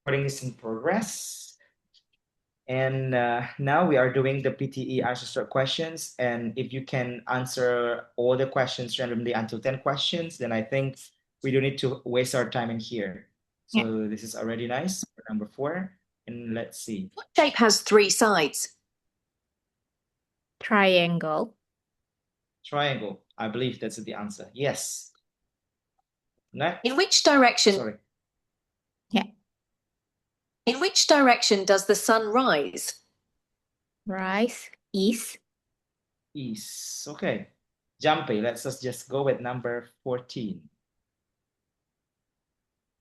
Recording is in progress. And now we are doing the PTE answer short questions. And if you can answer all the questions randomly until 10 questions, then I think we don't need to waste our time in here. Yeah. So this is already nice for number 4. And let's see. What shape has 3 sides? Triangle. Triangle. I believe that's the answer. Yes. Next. In which direction? Sorry. Yeah. In which direction does the sun rise? Rise. East. East. Okay. Jumpy. Let's just go with number 14.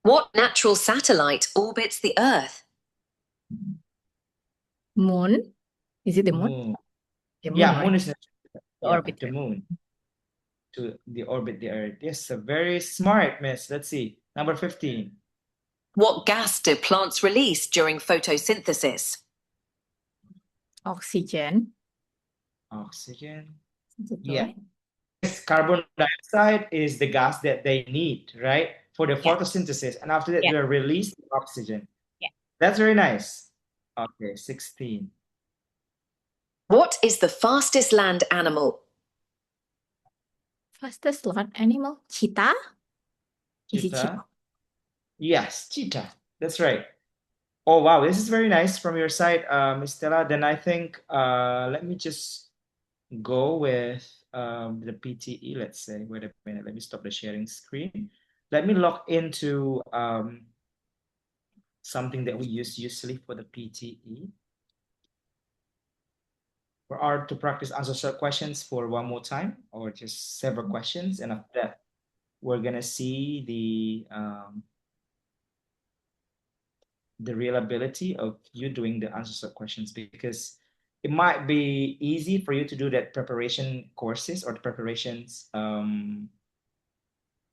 What natural satellite orbits the Earth? Moon. Is it the moon? Moon. The moon, Yeah, right? moon is The yeah, orbit. the moon to the orbit the Earth. Yes, very smart, miss. Let's see. Number 15. What gas do plants release during photosynthesis? Oxygen. Oxygen. Is it Yeah. right? Yes, carbon dioxide is the gas that they need, right? For the Yeah. photosynthesis. And after that, Yeah. they release oxygen. Yeah. That's very nice. Okay, 16. What is the fastest land animal? Fastest land animal? Cheetah? Is it cheetah? Cheetah. Yes, cheetah. That's right. Oh, wow. This is very nice from your side, Miss Stella. Then I think let me just go with the PTE, let's say. Wait a minute, let me stop the sharing screen. Let me log into something that we use usually for the PTE. To practice answer short questions for one more time, or just several questions, and after that, we're gonna see the real ability of you doing the answer short questions, because it might be easy for you to do that preparation courses or the preparations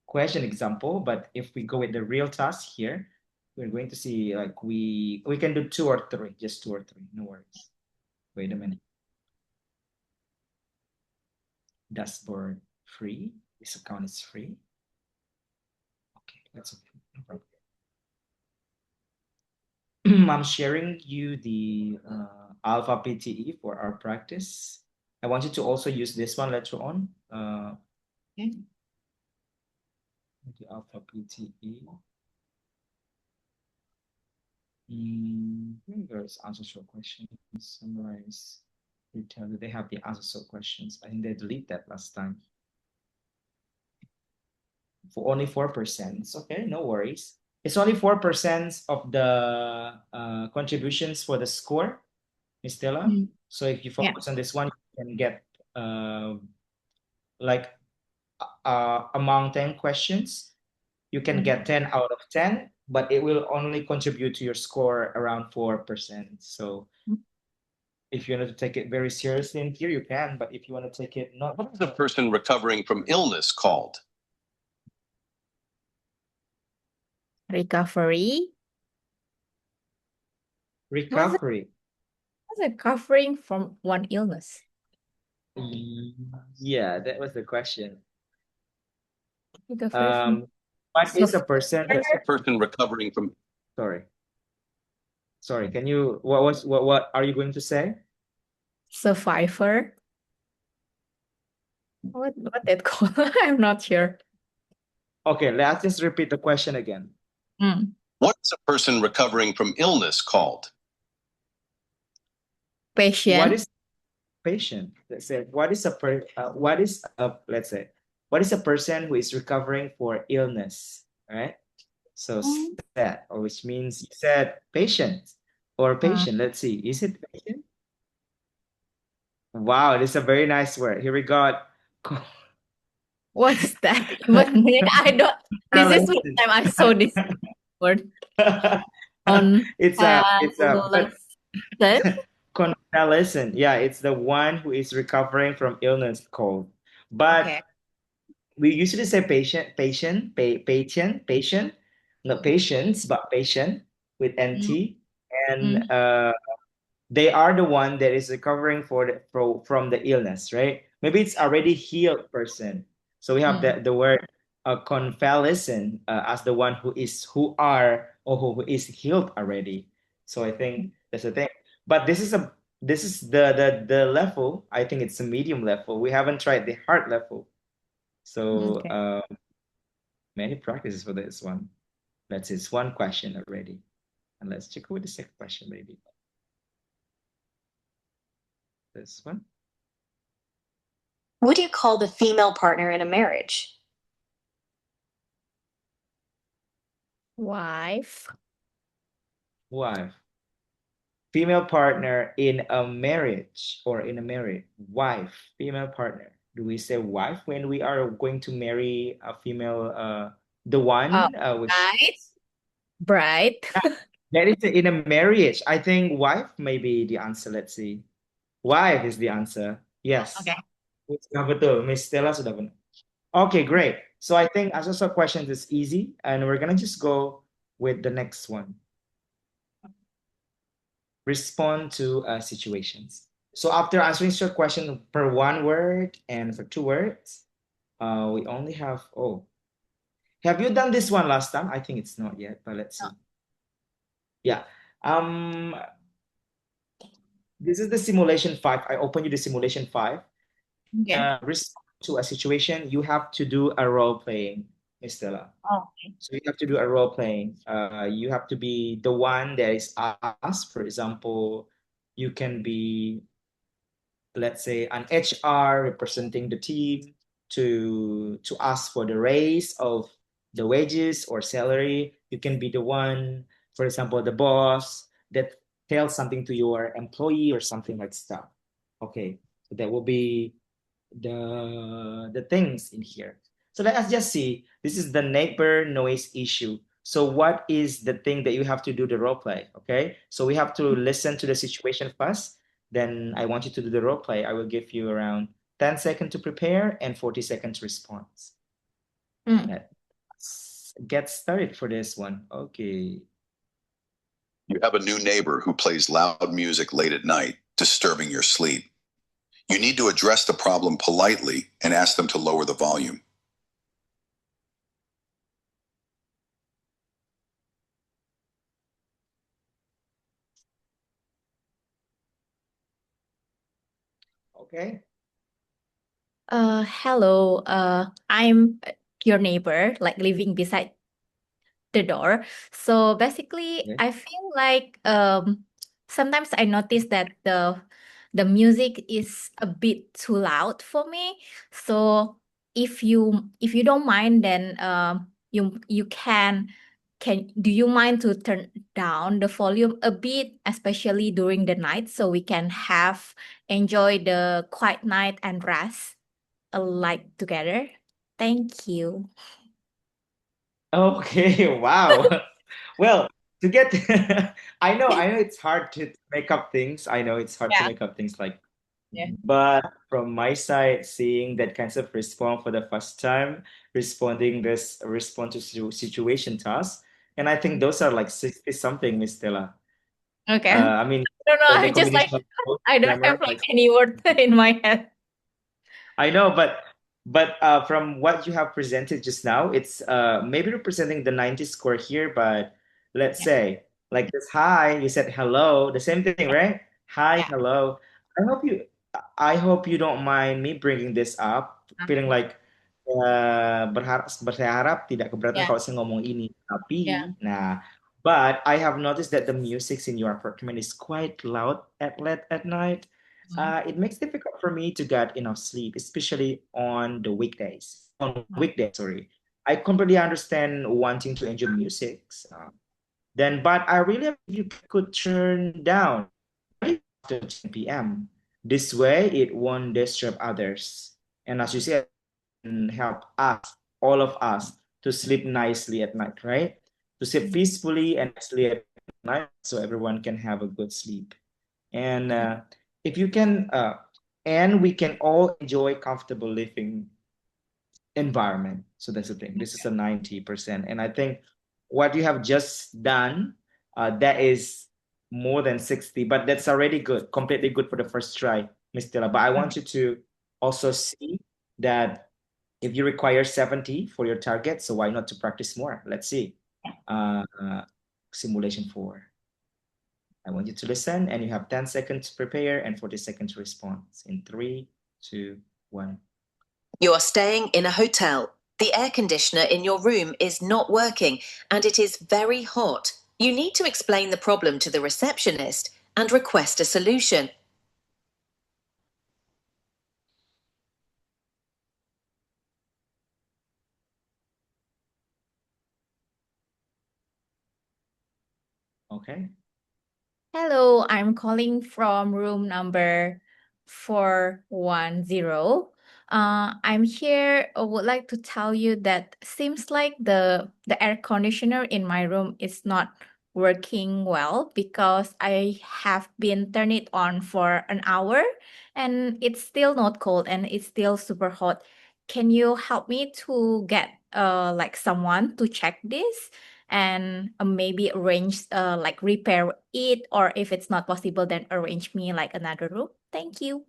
question example, but if we go with the real task here, we're going to see like we can do 2 or 3, just 2 or 3, no worries. Wait a minute. Dashboard free. This account is free. Okay, that's okay. No problem. I'm sharing you the Alpha PTE for our practice. I want you to also use this one later on. Okay. The Alpha PTE. There's answer short questions, summarize, retell. They have the answer short questions. I think they deleted that last time. For only 4%. It's okay, no worries. It's only 4% of the contributions for the score, Miss Stella. So if you focus on this one, you can get like among 10 questions, you can get 10 out of 10, but it will only contribute to your score around 4%. So if you want to take it very seriously in here, you can, but if you want to take it not. What is a person recovering from illness called? Recovery. Recovery. What's recovering from one illness? Yeah, that was the question. Recovery from What is a person? What is a person recovering from? Sorry, can you, what are you going to say? survivor. What that called? I'm not sure. Okay, let's just repeat the question again. What is a person recovering from illness called? Patient. What is patient? Let's say, let's say, what is a person who is recovering for illness, right? So that, which means you said patient or patient. Let's see, is it patient? Wow, this is a very nice word. Here we got. What's that? But I don't. This is the first time I saw this word on. It's That? convalescent. Yeah, it's the one who is recovering from illness called. But Okay. we usually say patient, not patients, but patient with NT, and they are the one that is recovering from the illness, right? Maybe it's already healed person. So we have the word convalescent as the one who is healed already. So I think that's the thing. But this is the level. I think it's a medium level. We haven't tried the hard level. So Okay. many practices for this one. That's it's one question already. And let's check with the second question, maybe. This one. What do you call the female partner in a marriage? Wife. Wife. Female partner in a marriage or in a marriage. Wife. Female partner. Do we say wife when we are going to marry a female, the Oh, one which bride. that is in a marriage? I think wife may be the answer. Let's see. Wife is the answer. Yes. Okay. Sudah betul. Miss Stella sudah benar. Okay, great. So I think as also questions is easy, and we're gonna just go with the next one. Respond to situations. So after answering your question per one word and for two words, we only have, oh, have you done this one last time? I think it's not yet, but let's see. No. Yeah. This is the simulation 5. I open you the simulation 5. Okay. Respond to a situation, you have to do a role playing, Miss Stella. Okay. So you have to do a role playing. You have to be the one that is asked. For example, you can be, let's say, an HR representing the team to ask for the raise of the wages or salary. You can be the one, for example, the boss that tells something to your employee or something like stuff. Okay, so that will be the things in here. So let us just see. This is the neighbor noise issue. So what is the thing that you have to do the role play? Okay, so we have to listen to the situation first. Then I want you to do the role play. I will give you around 10 seconds to prepare and 40 seconds response. Let's get started for this one. Okay. You have a new neighbor who plays loud music late at night, disturbing your sleep. You need to address the problem politely and ask them to lower the volume. Okay. Hello. I'm your neighbor, like living beside the door. So basically, Okay. I feel like sometimes I notice that the music is a bit too loud for me. So if you don't mind, then you can do you mind to turn down the volume a bit, especially during the night, so we can have enjoy the quiet night and rest alike together. Thank you. Okay. Wow. Well, to get, I know it's hard to make up things. I know it's hard to Yeah. make up things like, Yeah. but from my side, seeing that kinds of response for the first time, respond to situation tasks, and I think those are like 60 something, Miss Stella. Okay. I mean, I don't know. the I'm just like combination of both I don't grammar, have like like any word in my head. I know, but from what you have presented just now, it's maybe representing the 90 score here, but let's Yeah. say like this hi, you said hello, the same thing, right? Hi, Yeah. hello. I hope you I hope you don't mind me bringing this up, feeling like saya harap tidak keberatan Yeah. kalau saya ngomong ini. Yeah. Tapi, nah, but I have noticed that the music in your apartment is quite loud at late at night. It makes it difficult for me to get enough sleep, especially on the weekdays. On weekdays, sorry. I completely understand wanting to enjoy music. But I really if you could turn down after 10 p.m. This way, it won't disturb others. And as you said, can help us, all of us, to sleep nicely at night, right? To sleep peacefully and nicely at night, so everyone can have a good sleep. And if you can, and we can all enjoy comfortable living environment. So that's the thing. This is a 90%. And I think what you have just done, that is more than 60, but that's already good, completely good for the first try, Miss Stella. But I want you to also see that If you require 70 for your target, so why not to practice more? Let's see. Simulation 4. I want you to listen, and you have 10 seconds to prepare and 40 seconds to respond. In 3, 2, 1. You are staying in a hotel. The air conditioner in your room is not working and it is very hot. You need to explain the problem to the receptionist and request a solution. Okay. Hello, I'm calling from room number 410. I'm here. I would like to tell you that seems like the air conditioner in my room is not working well because I have been turned it on for an hour and it's still not cold and it's still super hot. Can you help me to get like someone to check this? And maybe arrange like repair it, or if it's not possible then arrange me like another room. Thank you.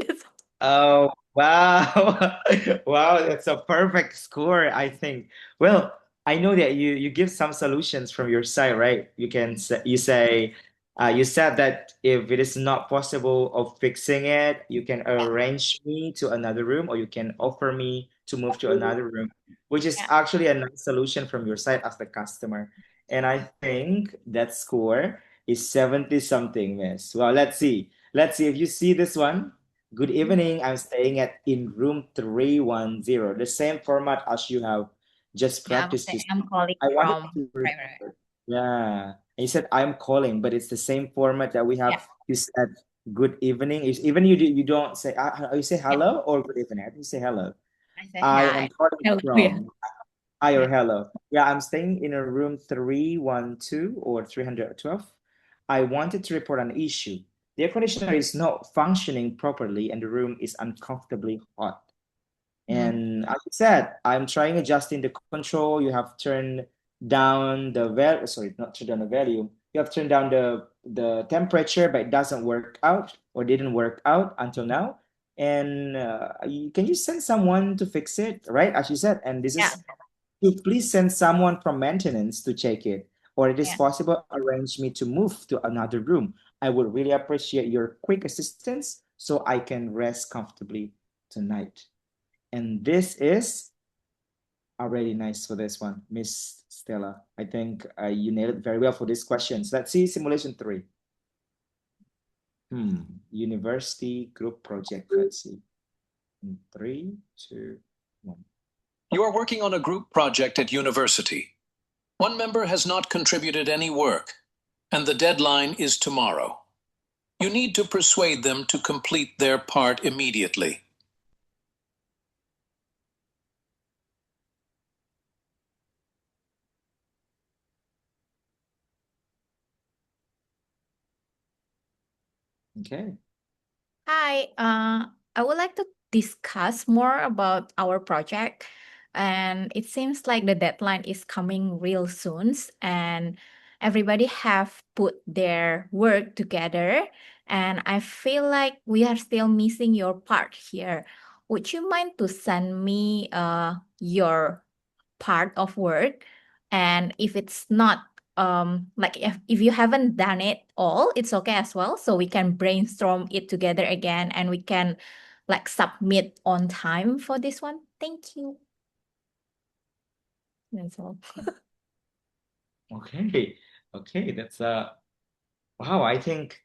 That's Oh, wow. Wow, that's a perfect score, I think. Well, I know that you give some solutions from your side, right? You said that if it is not possible of fixing it, you can yeah, arrange me to another room or you can offer me to move to another room, which is yeah, actually a nice solution from your side as the customer. And I think that score is 70 something, miss. Well, let's see. Let's see if you see this one. Good evening. I'm staying at in room 310, the same format as you have just yeah. practiced this. I'm calling I wanted from to private. report. Yeah. And you said I'm calling, but it's the same format that we Yeah, have. You said good evening. Even you don't say you say yeah. hello or good evening. I think you say hello. I said I hi. am calling Hello. Yeah, from hi or yeah, hello. Yeah, I'm staying in a room 312 or 312. I wanted to report an issue. The air conditioner is not functioning properly and the room is uncomfortably hot. mm, And as you said, I'm trying adjusting the control. You have turned down the sorry, not turned down the volume. You have turned down the temperature, but it doesn't work out or didn't work out until now. And can you send someone to fix it, right? As you said, and this yeah, is to please send someone from maintenance to check it, or it is yeah. possible arrange me to move to another room. I would really appreciate your quick assistance so I can rest comfortably tonight. And this is already nice for this one, Miss Stella. I think you nailed it very well for these questions. Let's see simulation 3. University group project. Let's see. In 3, 2, 1. You are working on a group project at university. One member has not contributed any work, and the deadline is tomorrow. You need to persuade them to complete their part immediately. Okay. Hi, I would like to discuss more about our project. And it seems like the deadline is coming real soon, and everybody have put their work together. And I feel like we are still missing your part here. Would you mind to send me your part of work? And if it's not like if you haven't done it all, it's okay as well, so we can brainstorm it together again and we can like submit on time for this one. Thank you. That's all. Okay. Okay. That's wow. I think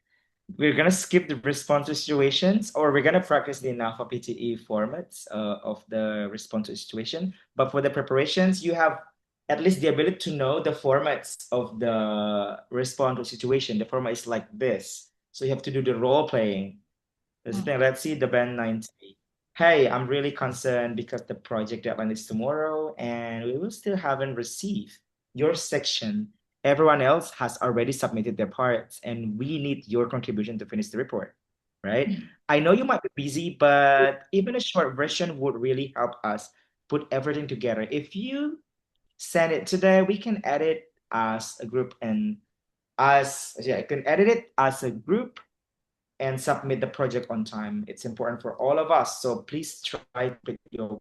we're gonna skip the response to situations, or we're gonna practice the NAFA PTE formats of the response to situation. But for the preparations, you have at least the ability to know the formats of the response to situation. The format is like this, so you have to do the role playing. That's the Mm. thing. Let's see the band 90. Hey, I'm really concerned because the project deadline is tomorrow and we will still haven't received your section. Everyone else has already submitted their parts and we need your contribution to finish the report, right? Mm. I know you might be busy, but even a short version would really help us put everything together. If you send it today, we can edit as a group and as yeah, I can edit it as a group and submit the project on time. It's important for all of us. So please try to complete your work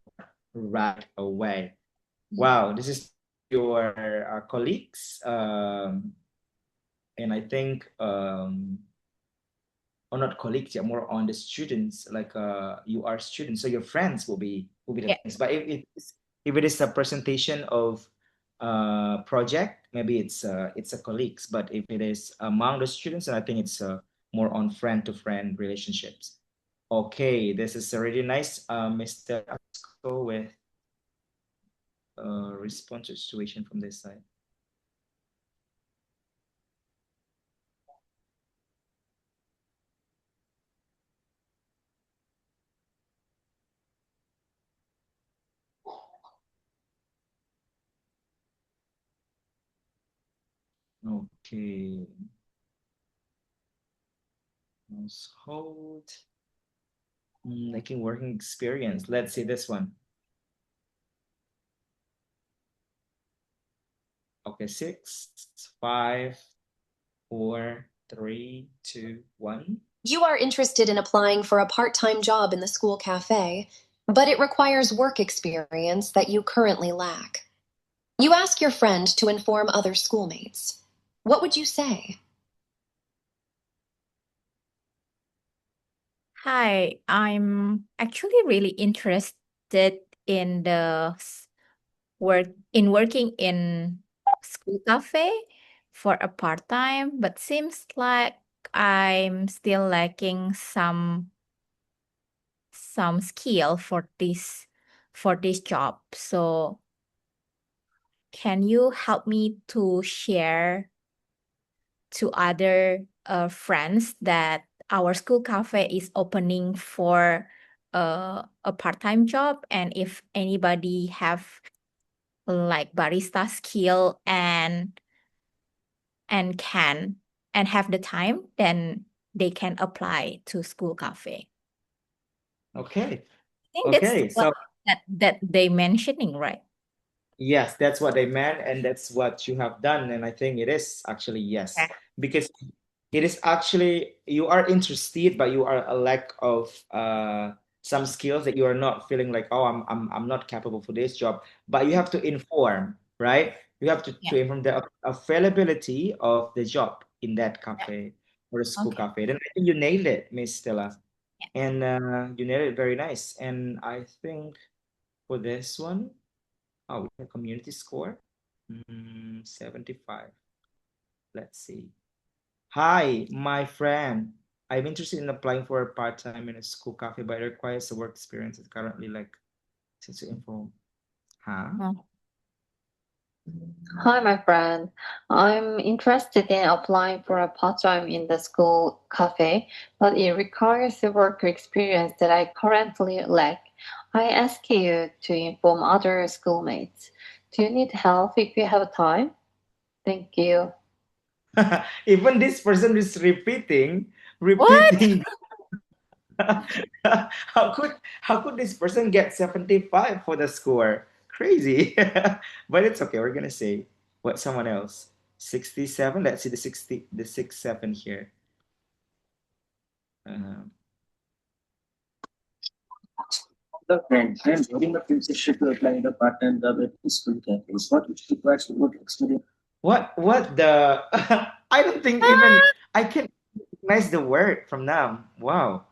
right away. Wow, this is your colleagues. And I think or not colleagues, yeah, more on the students, like you are students, so your friends will be the Yeah. things. But if it is a presentation of project, maybe it's a colleagues. But if it is among the students, then I think it's more on friend to friend relationships. Okay, this is already nice. Mr. Let's go with response to situation from this side. Okay. Let's hold. Making working experience. Let's see this one. Okay, 6, 5, 4, 3, 2, 1. You are interested in applying for a part-time job in the school cafe, but it requires work experience that you currently lack. You ask your friend to inform other schoolmates. What would you say? Hi, I'm actually really interested in working in school cafe for a part-time, but seems like I'm still lacking some skill for this job. So can you help me to share to other friends that our school cafe is opening for a part-time job, and if anybody have like barista skill and can and have the time, then they can apply to school cafe. Okay. I think that's Okay. what So that they mentioning, right? yes, that's what they meant, and that's what you have done. And I think it is actually yes, Yeah. because it is actually you are interested, but you are a lack of some skills that you are not feeling like, oh, I'm not capable for this job. But you have to inform, right? You have Yeah. to inform the availability of the job in that Yeah. cafe or the school Okay. cafe. Then I think you nailed it, Miss Stella, Yeah. and you nailed it very nice. And I think for this one. Oh, we have community score. 75. Let's see. Hi, my friend. I'm interested in applying for a part-time in a school cafe, but it requires a work experience. It's currently like since you inform. Huh? Oh. Hi, my friend. I'm interested in applying for a part-time in the school cafe, but it requires a work experience that I currently lack. I ask you to inform other schoolmates. Do you need help if you have time? Thank you. Even this person is repeating, What? repeating. How could this person get 75 for the score? Crazy. But it's okay. We're gonna say what someone else. 67. Let's see the 67 here. Uh, The friend, I am very much interested to apply in a part-time job at the school cafes. What it requires work experience. what the I don't think even I can recognize the word from now. Wow.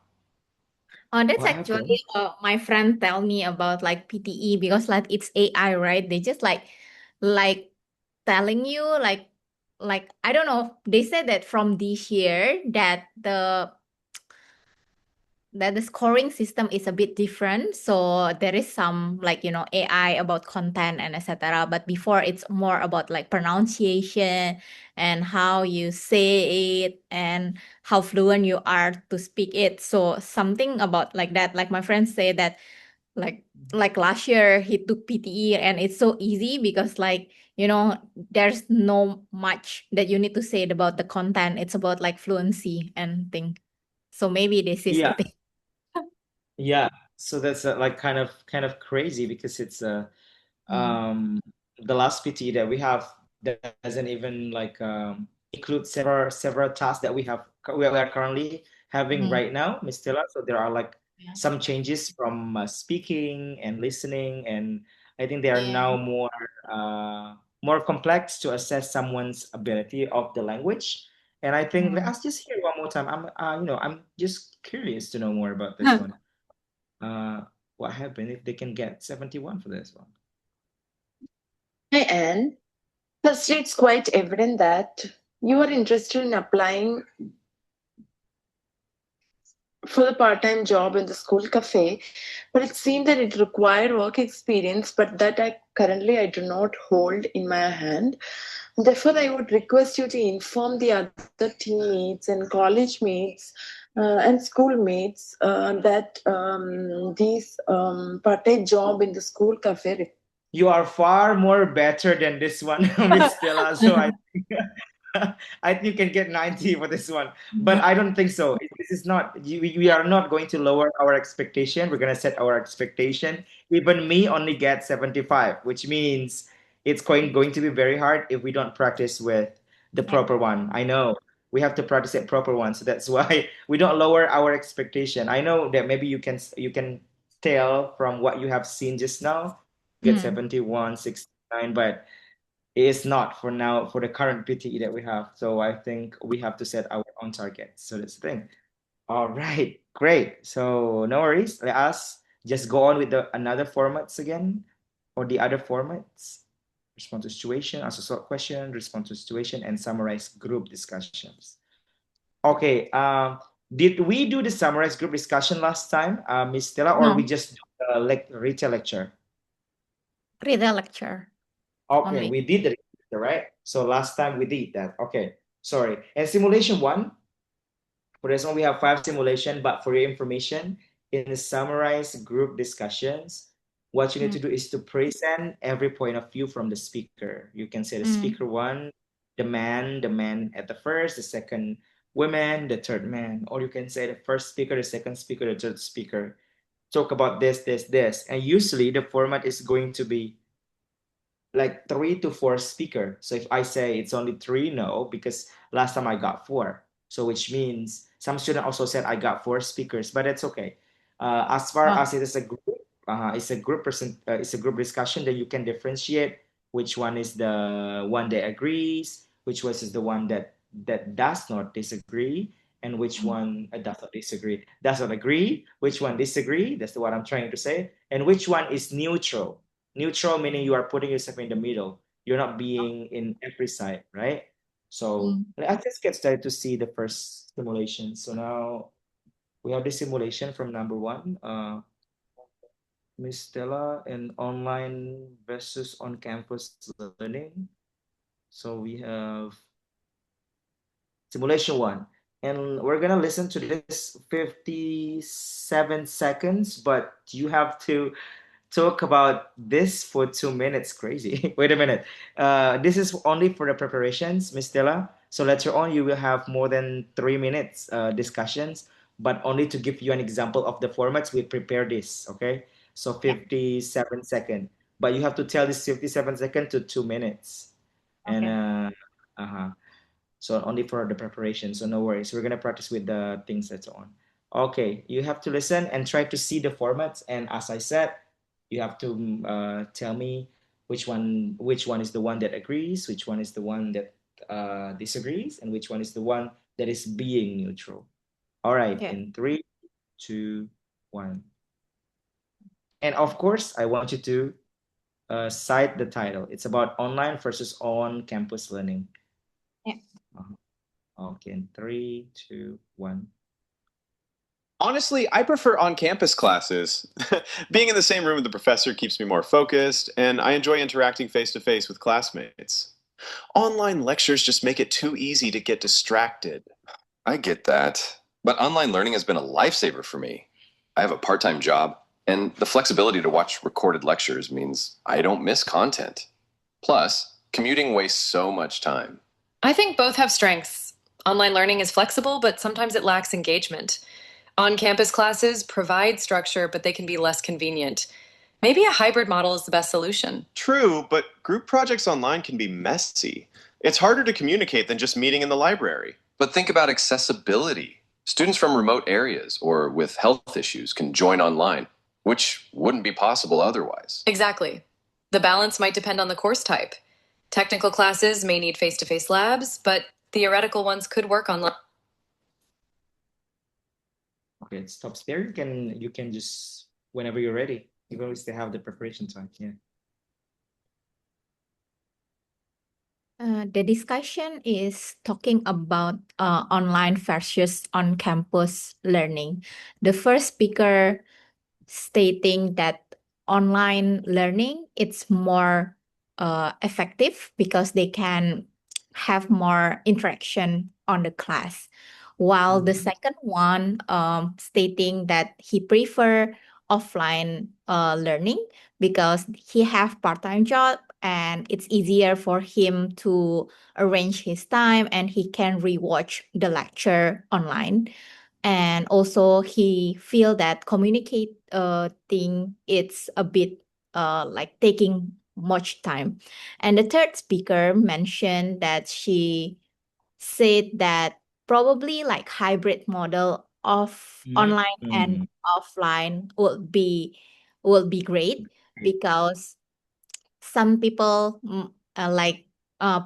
Oh, that's What happened? actually my friend tell me about like PTE, because like it's AI, right? They just like telling you like I don't know. They said that from this year that the scoring system is a bit different. So there is some like AI about content and etc. But before it's more about like pronunciation and how you say it and how fluent you are to speak it. So something about like that. Like my friends say that like like last year he took PTE and it's so easy because like there's no much that you need to say about the content. It's about like fluency and thing. So maybe this is the Yeah, thing. yeah. So that's like kind of crazy because it's Mm. um the last PT that we have doesn't even like include several tasks that we are currently having right now, Miss Stella. So there are like Yeah. some changes from speaking and listening, and I think they are now more complex to assess someone's ability of the language. And I think let's just hear one more time. I'm just curious to know more about this one. What happened if they can get 71 for this one? Hi, Anne. Firstly, it's quite evident that you are interested in applying for the part-time job in the school cafe, but it seemed that it required work experience, but that I do not hold in my hand. Therefore, I would request you to inform the other teammates and college mates and schoolmates that these part-time job in the school cafe. You are far more better than this one, Miss Stella. So I think I think you can get 90 for this one, but I don't think so. This is not, we are not going to lower our expectation. We're going to set our expectation. Even me only get 75, which means it's going to be very hard if we don't practice with the proper one. I know we have to practice it proper one. So that's why we don't lower our expectation. I know that maybe you can tell from what you have seen just now, get 71, 69, but it is not for now for the current PTE that we have. So I think we have to set our own targets. So that's the thing. All right, great. So no worries. Let us just go on with the another formats again, or the other formats. Respond to situation, ask a short question, respond to situation, and summarize group discussions. Okay. Did we do the summarize group discussion last time, Miss Stella, or we No. just do the retail lecture? Read the lecture. Okay, Only. we did the lecture, right? So last time we did that. Okay, sorry. And simulation one, for this one we have 5 simulation, but for your information, in the summarized group discussions, what you need to do is to present every point of view from the speaker. You can say the speaker one, the man at the first, the second woman, the third man, or you can say the first speaker, the second speaker, the third speaker. Talk about this, this, this. And usually the format is going to be like 3 to 4 speaker. So if I say it's only 3, no, because last time I got 4. So which means some student also said I got 4 speakers, but it's okay. As far as it is a group, it's a group discussion, then you can differentiate which one is the one that agrees, which was is the one that does not disagree, and which one does not disagree, does not agree, which one disagree. That's what I'm trying to say, and which one is neutral. Neutral meaning you are putting yourself in the middle. You're not being in every side, right? So let's just get started to see the first simulation. So now we have the simulation from number 1. Miss Stella, and online versus on-campus learning. So we have simulation 1. And we're gonna listen to this 57 seconds, but you have to talk about this for 2 minutes. Crazy. Wait a minute. This is only for the preparations, Miss Stella. So later on, you will have more than 3 minutes discussions, but only to give you an example of the formats, we prepare this, okay? So 57 second, but you have to tell this 57 second to 2 minutes. And so only for the preparation. So no worries. We're gonna practice with the things that's on. Okay, you have to listen and try to see the formats. And as I said, you have to tell me which one is the one that agrees, which one is the one that disagrees, and which one is the one that is being neutral. All right, in 3, 2, 1. And of course, I want you to cite the title. It's about online versus on-campus learning. Okay, in 3, 2, 1. Honestly, I prefer on-campus classes. Being in the same room with the professor keeps me more focused, and I enjoy interacting face-to-face with classmates. Online lectures just make it too easy to get distracted. I get that, but online learning has been a lifesaver for me. I have a part-time job, and the flexibility to watch recorded lectures means I don't miss content. Plus, commuting wastes so much time. I think both have strengths. Online learning is flexible, but sometimes it lacks engagement. On-campus classes provide structure, but they can be less convenient. Maybe a hybrid model is the best solution. True, but group projects online can be messy. It's harder to communicate than just meeting in the library. But think about accessibility. Students from remote areas or with health issues can join online, which wouldn't be possible otherwise. Exactly. The balance might depend on the course type. Technical classes may need face-to-face labs, but theoretical ones could work online. Okay, it stops there. You can just whenever you're ready. You always still have the preparation time. Yeah. The discussion is talking about online versus on-campus learning. The first speaker stating that online learning it's more effective because they can have more interaction on the class, while the second one stating that he prefer offline learning because he have part-time job and it's easier for him to arrange his time and he can rewatch the lecture online, and also he feel that communicate thing it's a bit like taking much time. And the third speaker mentioned that she said that probably like hybrid model of online and Mm. offline will be great because some people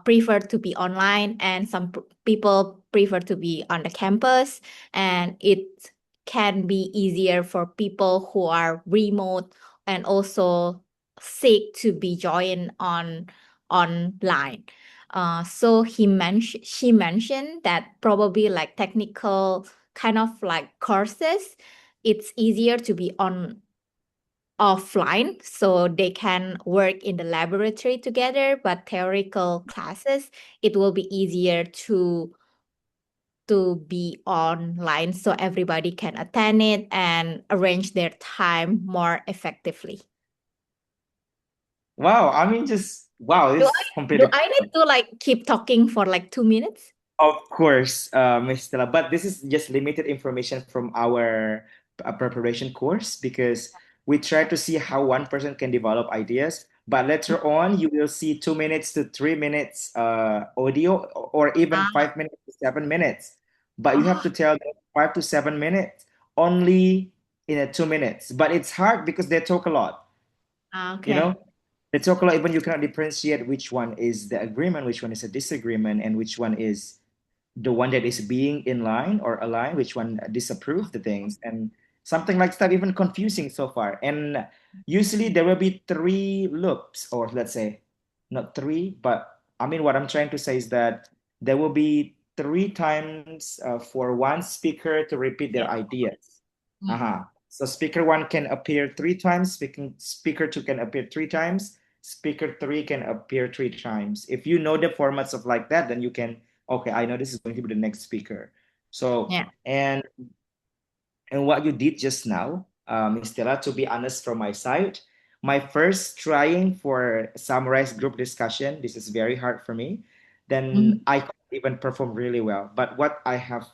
prefer to be online and some people prefer to be on the campus, and it can be easier for people who are remote and also seek to be joined on online. So she mentioned that probably like technical kind of like courses it's easier to be on offline so they can work in the laboratory together, but theoretical classes it will be easier to be online so everybody can attend it and arrange their time more effectively. Wow. I mean, just wow. do This i is do completely. I need to like keep talking for like 2 minutes? Of course, Ms. Stella, but this is just limited information from our preparation course because we try to see how one person can develop ideas. But later on, you will see 2 minutes to 3 minutes audio, or even Ah, 5 minutes to 7 minutes. But you have oh, to tell them 5 to 7 minutes only in a 2 minutes. But it's hard because they talk a lot, you know? okay. They talk a lot, even you cannot differentiate which one is the agreement, which one is a disagreement, and which one is the one that is being in line or aligned, which one disapprove the things, and something like that, even confusing so far. And usually there will be three loops, or let's say not three, but I mean what I'm trying to say is that there will be three times for one speaker to repeat their Yeah. ideas. Mm. Uh-huh. So speaker one can appear three times, speaker two can appear three times, speaker three can appear three times. If you know the formats of like that, then you can, okay, I know this is going to be the next speaker. So, Yeah. and what you did just now, Stella, to be honest, from my side, my first trying for summarized group discussion, this is very hard for me. Then Mhm. I can't even perform really well. But what I have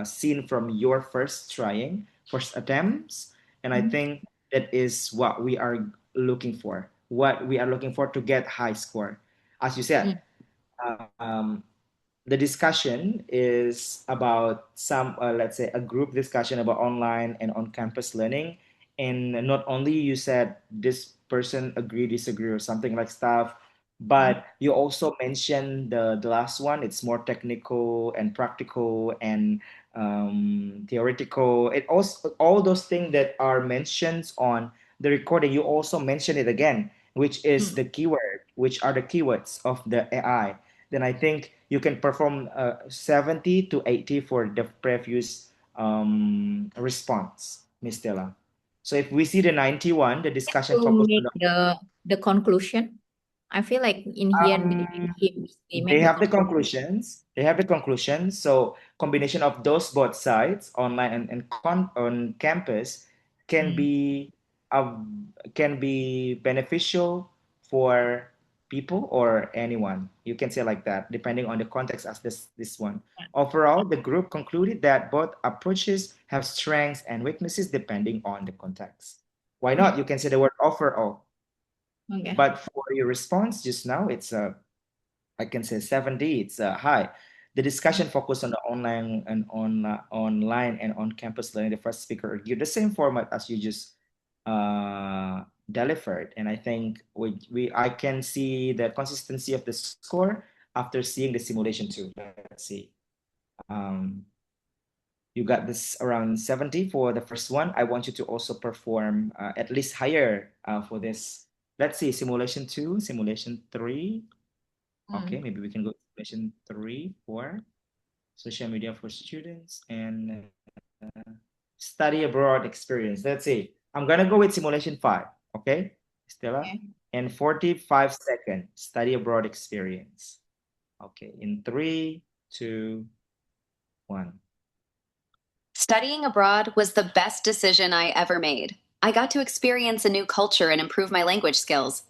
seen from your first attempts, and I Mhm. think that is what we are looking for. What we are looking for to get high score. As you said, Mm. um, the discussion is about some let's say a group discussion about online and on-campus learning, and not only you said this person agree disagree or something like stuff, but you also mentioned the last one, it's more technical and practical and theoretical. It also all those things that are mentioned on the recording, you also mention it again, which is Mm. the keyword, which are the keywords of the AI. Then I think you can perform 70 to 80 for the previous response, Miss Stella. So if we see the 91, the discussion To focused on make the conclusion, I feel like in here um, they they make the have the conclusion. conclusions. They have the conclusions. So combination of those both sides, online and on campus, can Mm. be can be beneficial for people or anyone. You can say like that, depending on the context as this one. Overall, the group concluded that both approaches have strengths and weaknesses depending on the context. Why not? Mm. You can say the word overall. Okay. But for your response just now, it's a I can say 70, it's high. the discussion focused on the online and online and on-campus learning. The first speaker argued the same format as you just delivered, and I think I can see the consistency of the score after seeing the simulation too. Let's see. You got this around 70 for the first one. I want you to also perform at least higher for this. Let's see, simulation 2, simulation 3. Okay, maybe we can go to simulation 3 for social media for students and study abroad experience. Let's see. I'm gonna go with simulation 5. Okay, Stella? Okay. And 45 second study abroad experience. Okay, in 3, 2, 1. Studying abroad was the best decision I ever made. I got to experience a new culture and improve my language skills.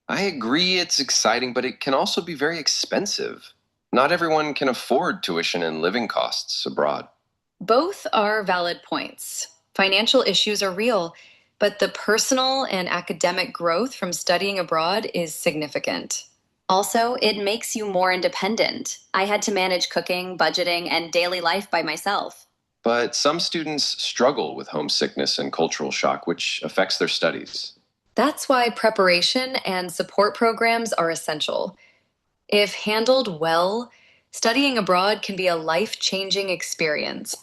I agree it's exciting, but it can also be very expensive. Not everyone can afford tuition and living costs abroad. Both are valid points. Financial issues are real, but the personal and academic growth from studying abroad is significant. Also, it makes you more independent. I had to manage cooking, budgeting, and daily life by myself. But some students struggle with homesickness and cultural shock, which affects their studies. That's why preparation and support programs are essential. If handled well, studying abroad can be a life-changing experience.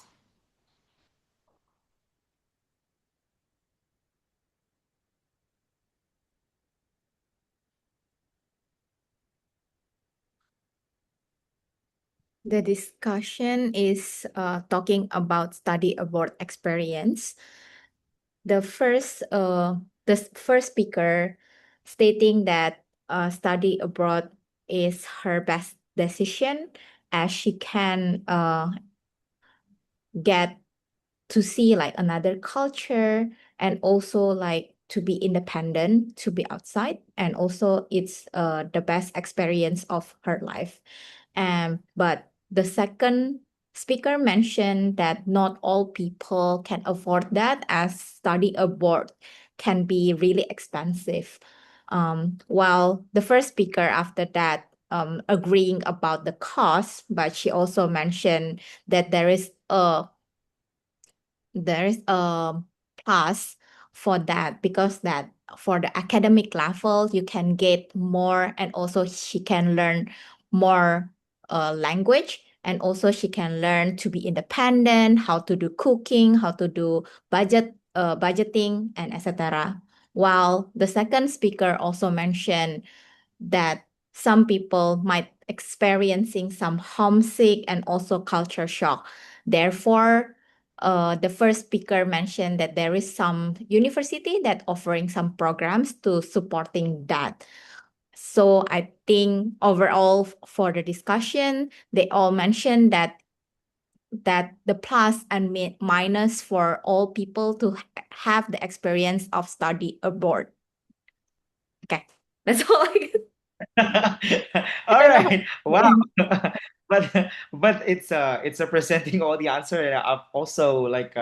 The discussion is talking about study abroad experience. The first speaker stating that study abroad is her best decision as she can get to see like another culture and also like to be independent, to be outside, and also it's the best experience of her life. But the second speaker mentioned that not all people can afford that, as study abroad can be really expensive. While the first speaker after that agreeing about the cost, but she also mentioned that there is a plus for that, because that for the academic level you can get more, and also she can learn more language, and also she can learn to be independent, how to do cooking, how to do budgeting, and etc. While the second speaker also mentioned that some people might experiencing some homesick and also culture shock. Therefore, the first speaker mentioned that there is some university that offering some programs to supporting that. So I think overall for the discussion, they all mentioned that the plus and minus for all people to have the experience of study abroad. Okay, that's all I can. All right. Wow. But it's presenting all the answer, and I've also like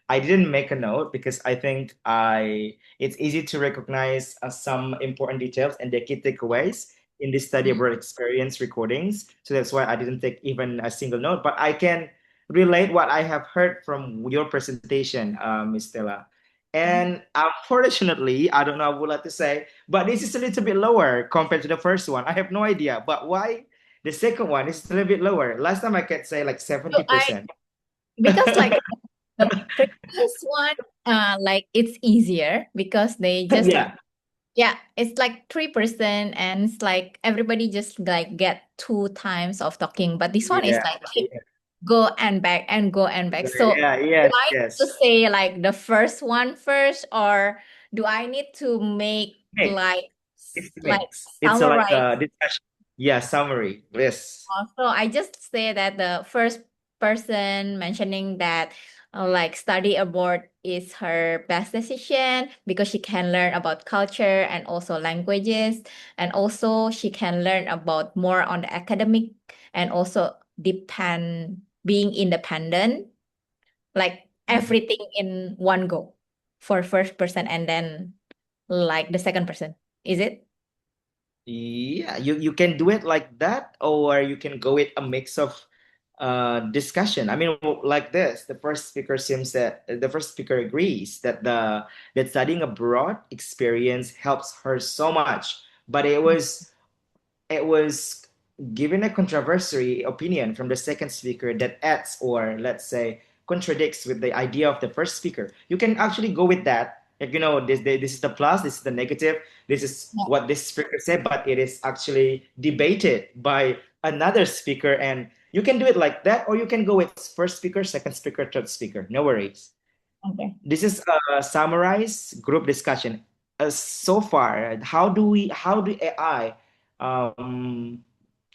I didn't make a note because I think it's easy to recognize some important details and the key takeaways in the study abroad experience recordings. So that's why I didn't take even a single note. But I can relate what I have heard from your presentation, Ms. Stella. And unfortunately, I don't know what to say, but this is a little bit lower compared to the first one. I have no idea, but why the second one is a little bit lower? Last time I could say like 70%. Because like the previous one, like it's easier because they just like, Yeah, it's like 3%, and it's like everybody just like get 2 times of talking. But this one is yeah, like keep go and back and go and back. So yeah, do yes, I need to yes. say like the first one first, or do I need to make Mix. like It's a like mix. It's like summarize? a discussion. Yeah, summary. Yes. Also, I just say that the first person mentioning that like study abroad is her best decision because she can learn about culture and also languages, and also she can learn about more on the academic, and also being independent, like everything in one go for first person, and then like the second person. Is it? Yeah, you can do it like that, or you can go with a mix of discussion. I mean, like this, the first speaker seems that the first speaker agrees that that studying abroad experience helps her so much, but it was given a controversial opinion from the second speaker that adds or let's say contradicts with the idea of the first speaker. You can actually go with that. Like, this is the plus, this is the negative, this is Yeah. what this speaker said, but it is actually debated by another speaker. And you can do it like that, or you can go with first speaker, second speaker, third speaker. No worries. Okay. This is a summarized group discussion. So far, how do AI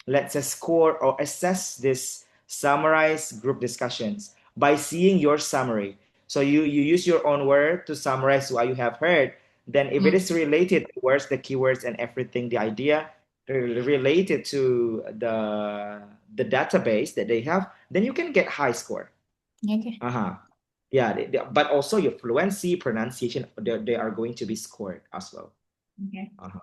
let's say score or assess this summarized group discussions by seeing your summary. So you use your own word to summarize what you have heard. Then if it is related to words, the keywords and everything, the idea related to the database that they have, then you can get high score. Okay. Uh-huh. Yeah, but also your fluency, pronunciation, they are going to be scored as well. Okay. Uh-huh.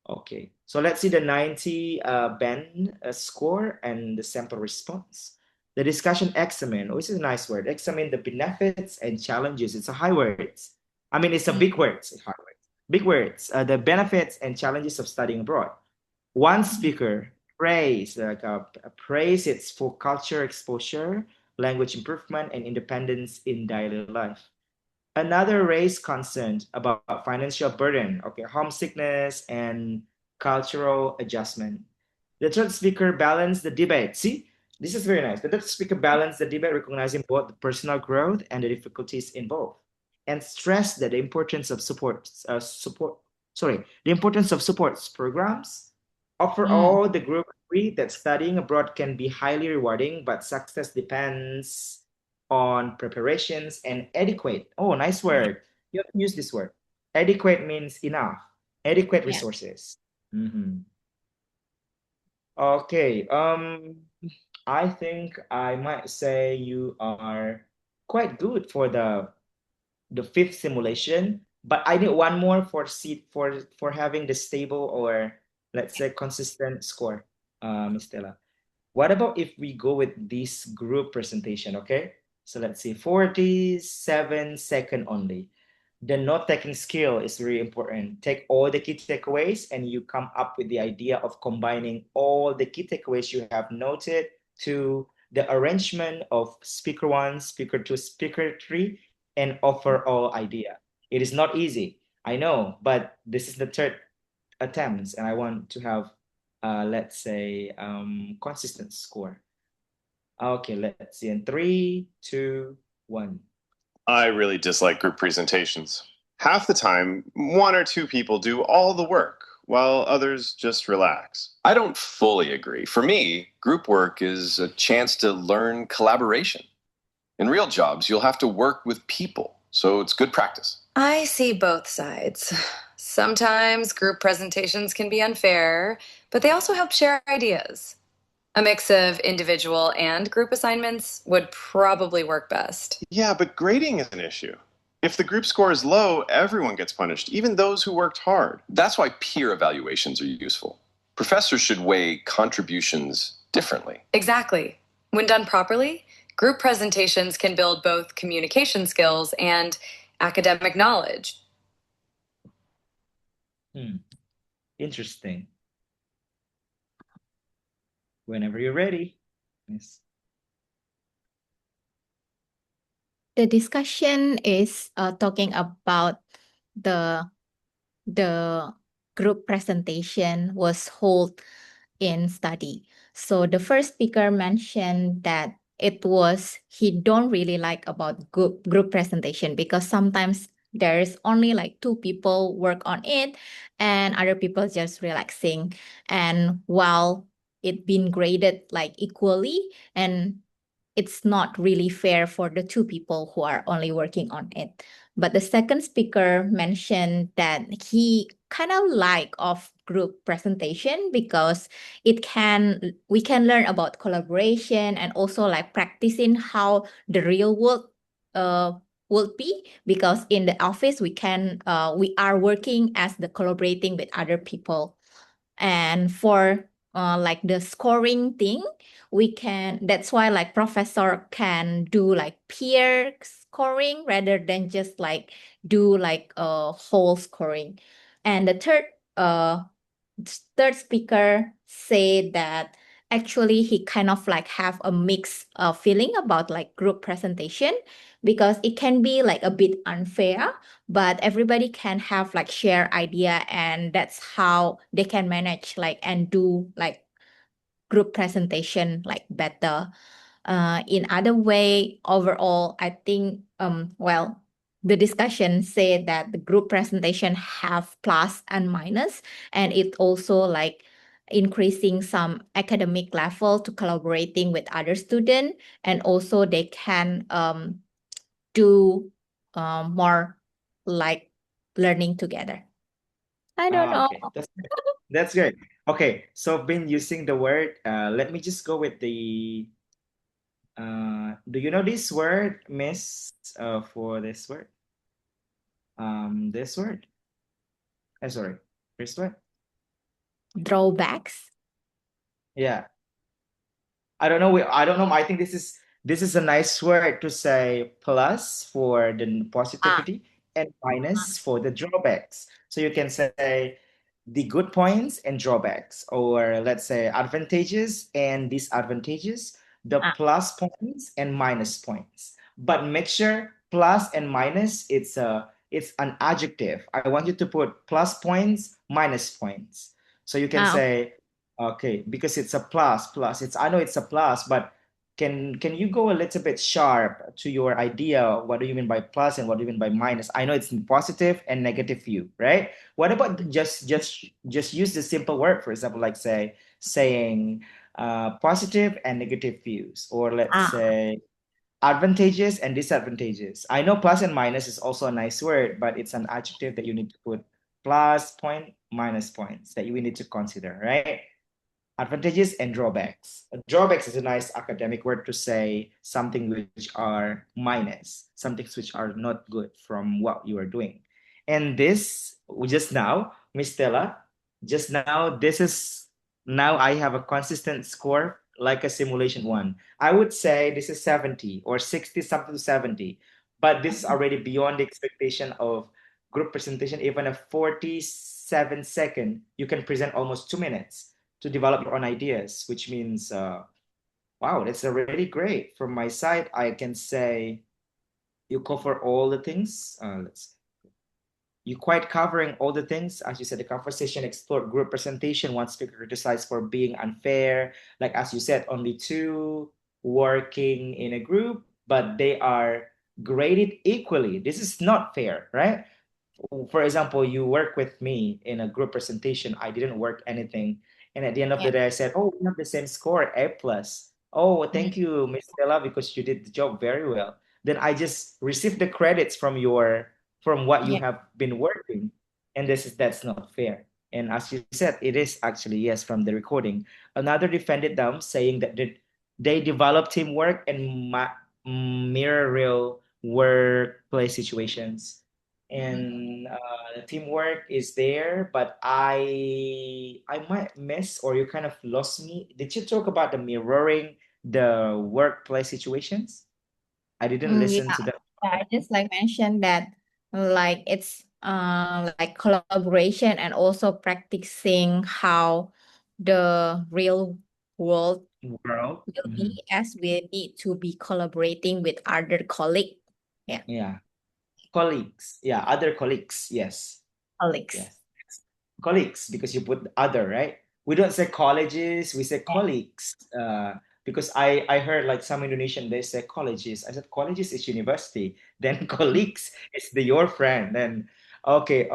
Okay, so let's see the 90 band score and the sample response. The discussion examine, which is a nice word, examine the benefits and challenges. It's a high words. I mean, it's a big words, it's hard words. Big words, the benefits and challenges of studying abroad. One speaker praise its for culture exposure, language improvement, and independence in daily life. Another raised concern about financial burden, okay, homesickness and cultural adjustment. The third speaker balanced the debate. See, this is very nice. The third speaker balanced the debate, recognizing both the personal growth and the difficulties involved, and stressed that the importance of the importance of supports programs. Overall, the group agreed that studying abroad can be highly rewarding, but success depends on preparations and adequate. Oh, nice word. You have to use this word. Adequate means enough. Adequate Yeah. resources. Mhm. Okay. I think I might say you are quite good for the fifth simulation, but I need one more for seat for having the stable or let's say consistent score, Miss Stella. What about if we go with this group presentation, okay? So let's see, 47-second only. The note-taking skill is very important. Take all the key takeaways and you come up with the idea of combining all the key takeaways you have noted to the arrangement of speaker one, speaker two, speaker three, and overall idea. It is not easy, I know, but this is the third attempts and I want to have let's say consistent score. Okay, let's see. In 3, 2, 1. I really dislike group presentations. Half the time, one or two people do all the work, while others just relax. I don't fully agree. For me, group work is a chance to learn collaboration. In real jobs, you'll have to work with people, so it's good practice. I see both sides. Sometimes group presentations can be unfair, but they also help share ideas. A mix of individual and group assignments would probably work best. Yeah, but grading is an issue. If the group score is low, everyone gets punished, even those who worked hard. That's why peer evaluations are useful. Professors should weigh contributions differently. Exactly. When done properly, group presentations can build both communication skills and academic knowledge. Interesting. Whenever you're ready. Yes. The discussion is talking about the group presentation was held in study. So the first speaker mentioned that he don't really like about group presentation because sometimes there's only like two people work on it and other people just relaxing. And while it been graded like equally, and it's not really fair for the two people who are only working on it. But the second speaker mentioned that he kind of like of group presentation because we can learn about collaboration and also like practicing how the real work would be, because in the office we are working as the collaborating with other people. And for like the scoring thing, that's why like professor can do like peer scoring rather than just like do like a whole scoring. And the third speaker said that actually he kind of like have a mixed feeling about like group presentation because it can be like a bit unfair, but everybody can have like share idea, and that's how they can manage like and do like group presentation like better. In other way, overall, I think well, the discussion said that the group presentation have plus and minus, and it also like increasing some academic level to collaborating with other students, and also they can do more like learning together. I don't know. Okay, that's good. Okay, so I've been using the word. Let me just go with the. Do you know this word, Miss? For this word. This word. Sorry. First word. Drawbacks. Yeah. I don't know. I don't know. I think this is a nice word to say plus for the positivity and minus for the drawbacks. So you can say the good points and drawbacks, or let's say advantages and disadvantages, the Ah, plus points and minus points. But make sure plus and minus, it's an adjective. I want you to put plus points, minus points. So you can ah, say, okay, because it's a plus. I know it's a plus, but can you go a little bit sharp to your idea? What do you mean by plus and what do you mean by minus? I know it's positive and negative view, right? What about just use the simple word, for example, like saying positive and negative views, or let's ah, say advantages and disadvantages. I know plus and minus is also a nice word, but it's an adjective that you need to put plus point, minus points that you need to consider, right? Advantages and drawbacks. Drawbacks is a nice academic word to say something which are minus, some things which are not good from what you are doing. And this, just now, Miss Stella, just now, this is now I have a consistent score like a simulation one. I would say this is 70 or 60 something to 70, but this is already beyond the expectation of group presentation. Even a 47-second, you can present almost 2 minutes to develop your own ideas, which means, wow, that's already great. From my side, I can say you cover all the things. You quite covering all the things. As you said, the conversation explored group presentation, one speaker criticized for being unfair. Like as you said, only two working in a group, but they are graded equally. This is not fair, right? For example, you work with me in a group presentation, I didn't work anything. And at the end of yeah, the day, I said, oh, we have the same score, A plus. Oh, yeah, thank you, Miss Stella, because you did the job very well. Then I just received the credits from what you yeah, have been working. And that's not fair. And as you said, it is actually, yes, from the recording. Another defended them, saying that they developed teamwork and mirror real workplace situations, and the teamwork is there, but I might miss, or you kind of lost me. Did you talk about the mirroring the workplace situations? I didn't listen yeah. to that. I just like mentioned that like it's like collaboration and also practicing how the real world World. will Mhm. be, as we need to be collaborating with other colleagues. Yeah, Yeah, colleagues. Yeah, other colleagues. Yes. colleagues. Yes. Colleagues, because you put other, right? We don't say colleges, we say Yeah. colleagues. Because I heard like some Indonesian, they say colleges. I said colleges is university. Then colleagues is your friend. Then okay,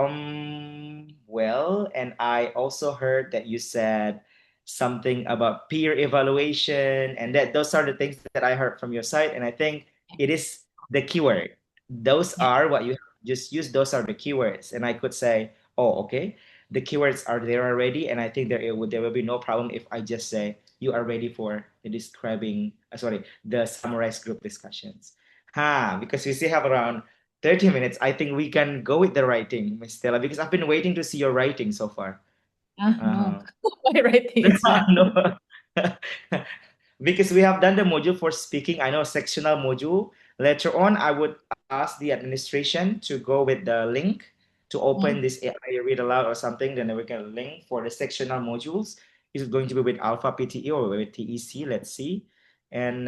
well, and I also heard that you said something about peer evaluation, and that those are the things that I heard from your side, and I think it is the keyword. Those Yeah. are what you just use, those are the keywords, and I could say, oh, okay, the keywords are there already, and I think there will be no problem if I just say you are ready for the describing, sorry, the summarized group discussions. Because we still have around 30 minutes. I think we can go with the writing, Miss Stella, because I've been waiting to see your writing so far. No, my writing is bad. No. Because we have done the module for speaking. I know sectional module. Later on, I would ask the administration to go with the link to open this AI read aloud or something. Then we can link for the sectional modules. Is it going to be with Alpha PTE or with TEC? Let's see. And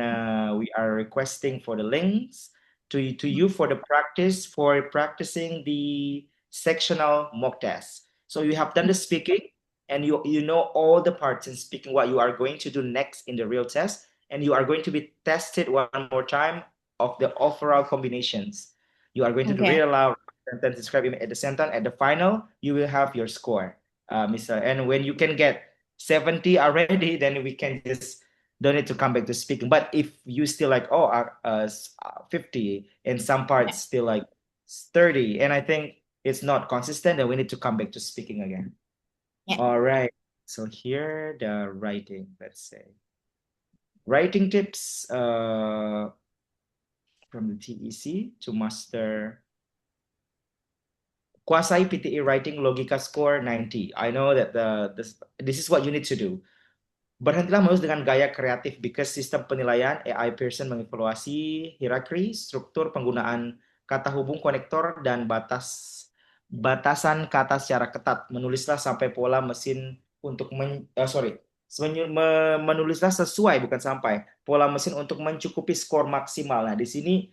we are requesting for the links to you for the practice for practicing the sectional mock test. So you have done the speaking and you know all the parts in speaking what you are going to do next in the real test, and you are going to be tested one more time of the overall combinations. You are going to read aloud sentence, describe it at the same time. At the final, you will have your score, Mr. And when you can get 70 already, then we can just don't need to come back to speaking. But if you still like 50 and some parts still like 30, and I think it's not consistent, then we need to come back to speaking again. All right. So here the writing, let's say. Writing tips from the TEC to master Kuasai PTE writing logika score 90. I know that this is what you need to do. Berhentilah menulis dengan gaya kreatif because sistem penilaian AI Pearson mengevaluasi hierarki, struktur penggunaan kata hubung konektor dan batasan kata secara ketat. Menulislah sampai pola mesin untuk menulislah sesuai bukan sampai pola mesin untuk mencukupi skor maksimal. Nah, di sini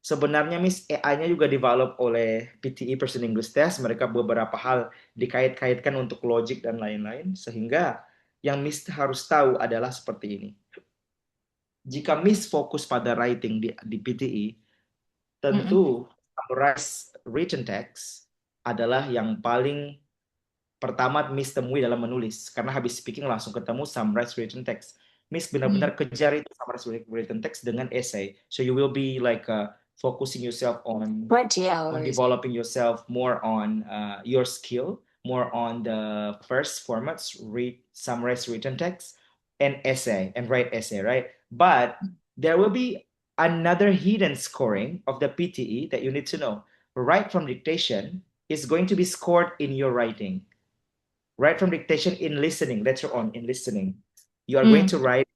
sebenarnya Miss AI-nya juga develop oleh PTE Person English Test. Mereka beberapa hal dikait-kaitkan untuk logic dan lain-lain sehingga yang Miss harus tahu adalah seperti ini. Jika Miss fokus pada writing di PTE, tentu summarize written text adalah yang paling pertama Miss temui dalam menulis. Karena habis speaking langsung ketemu summarize written text. Miss benar-benar kejar itu summarize written text dengan essay. So you will be like focusing yourself on developing yourself more on your skill, more on the first formats, summarize written text, and essay, and write essay, right? But there will be another hidden scoring of the PTE that you need to know. Write from dictation is going to be scored in your writing. Write from dictation in listening, later on in listening. You are going to write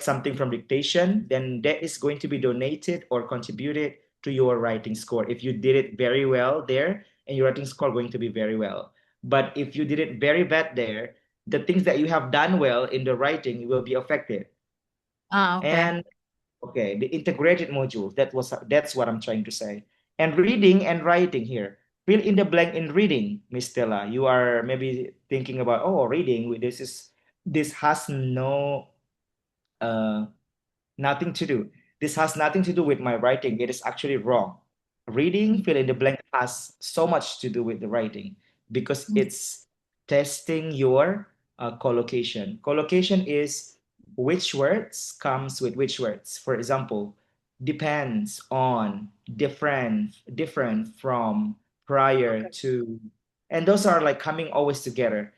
something from dictation, then that is going to be donated or contributed to your writing score. If you did it very well there, and your writing score going to be very well. But if you did it very bad there, the things that you have done well in the writing will be affected. And the integrated module, that's what I'm trying to say. And reading and writing here. Fill in the blank in reading, Miss Stella. You are maybe thinking about, reading, this has nothing to do. This has nothing to do with my writing. It is actually wrong. Reading, fill in the blank, has so much to do with the writing because it's testing your collocation. Collocation is which words comes with which words. For example, depends on, different from, prior to, and those are like coming always together.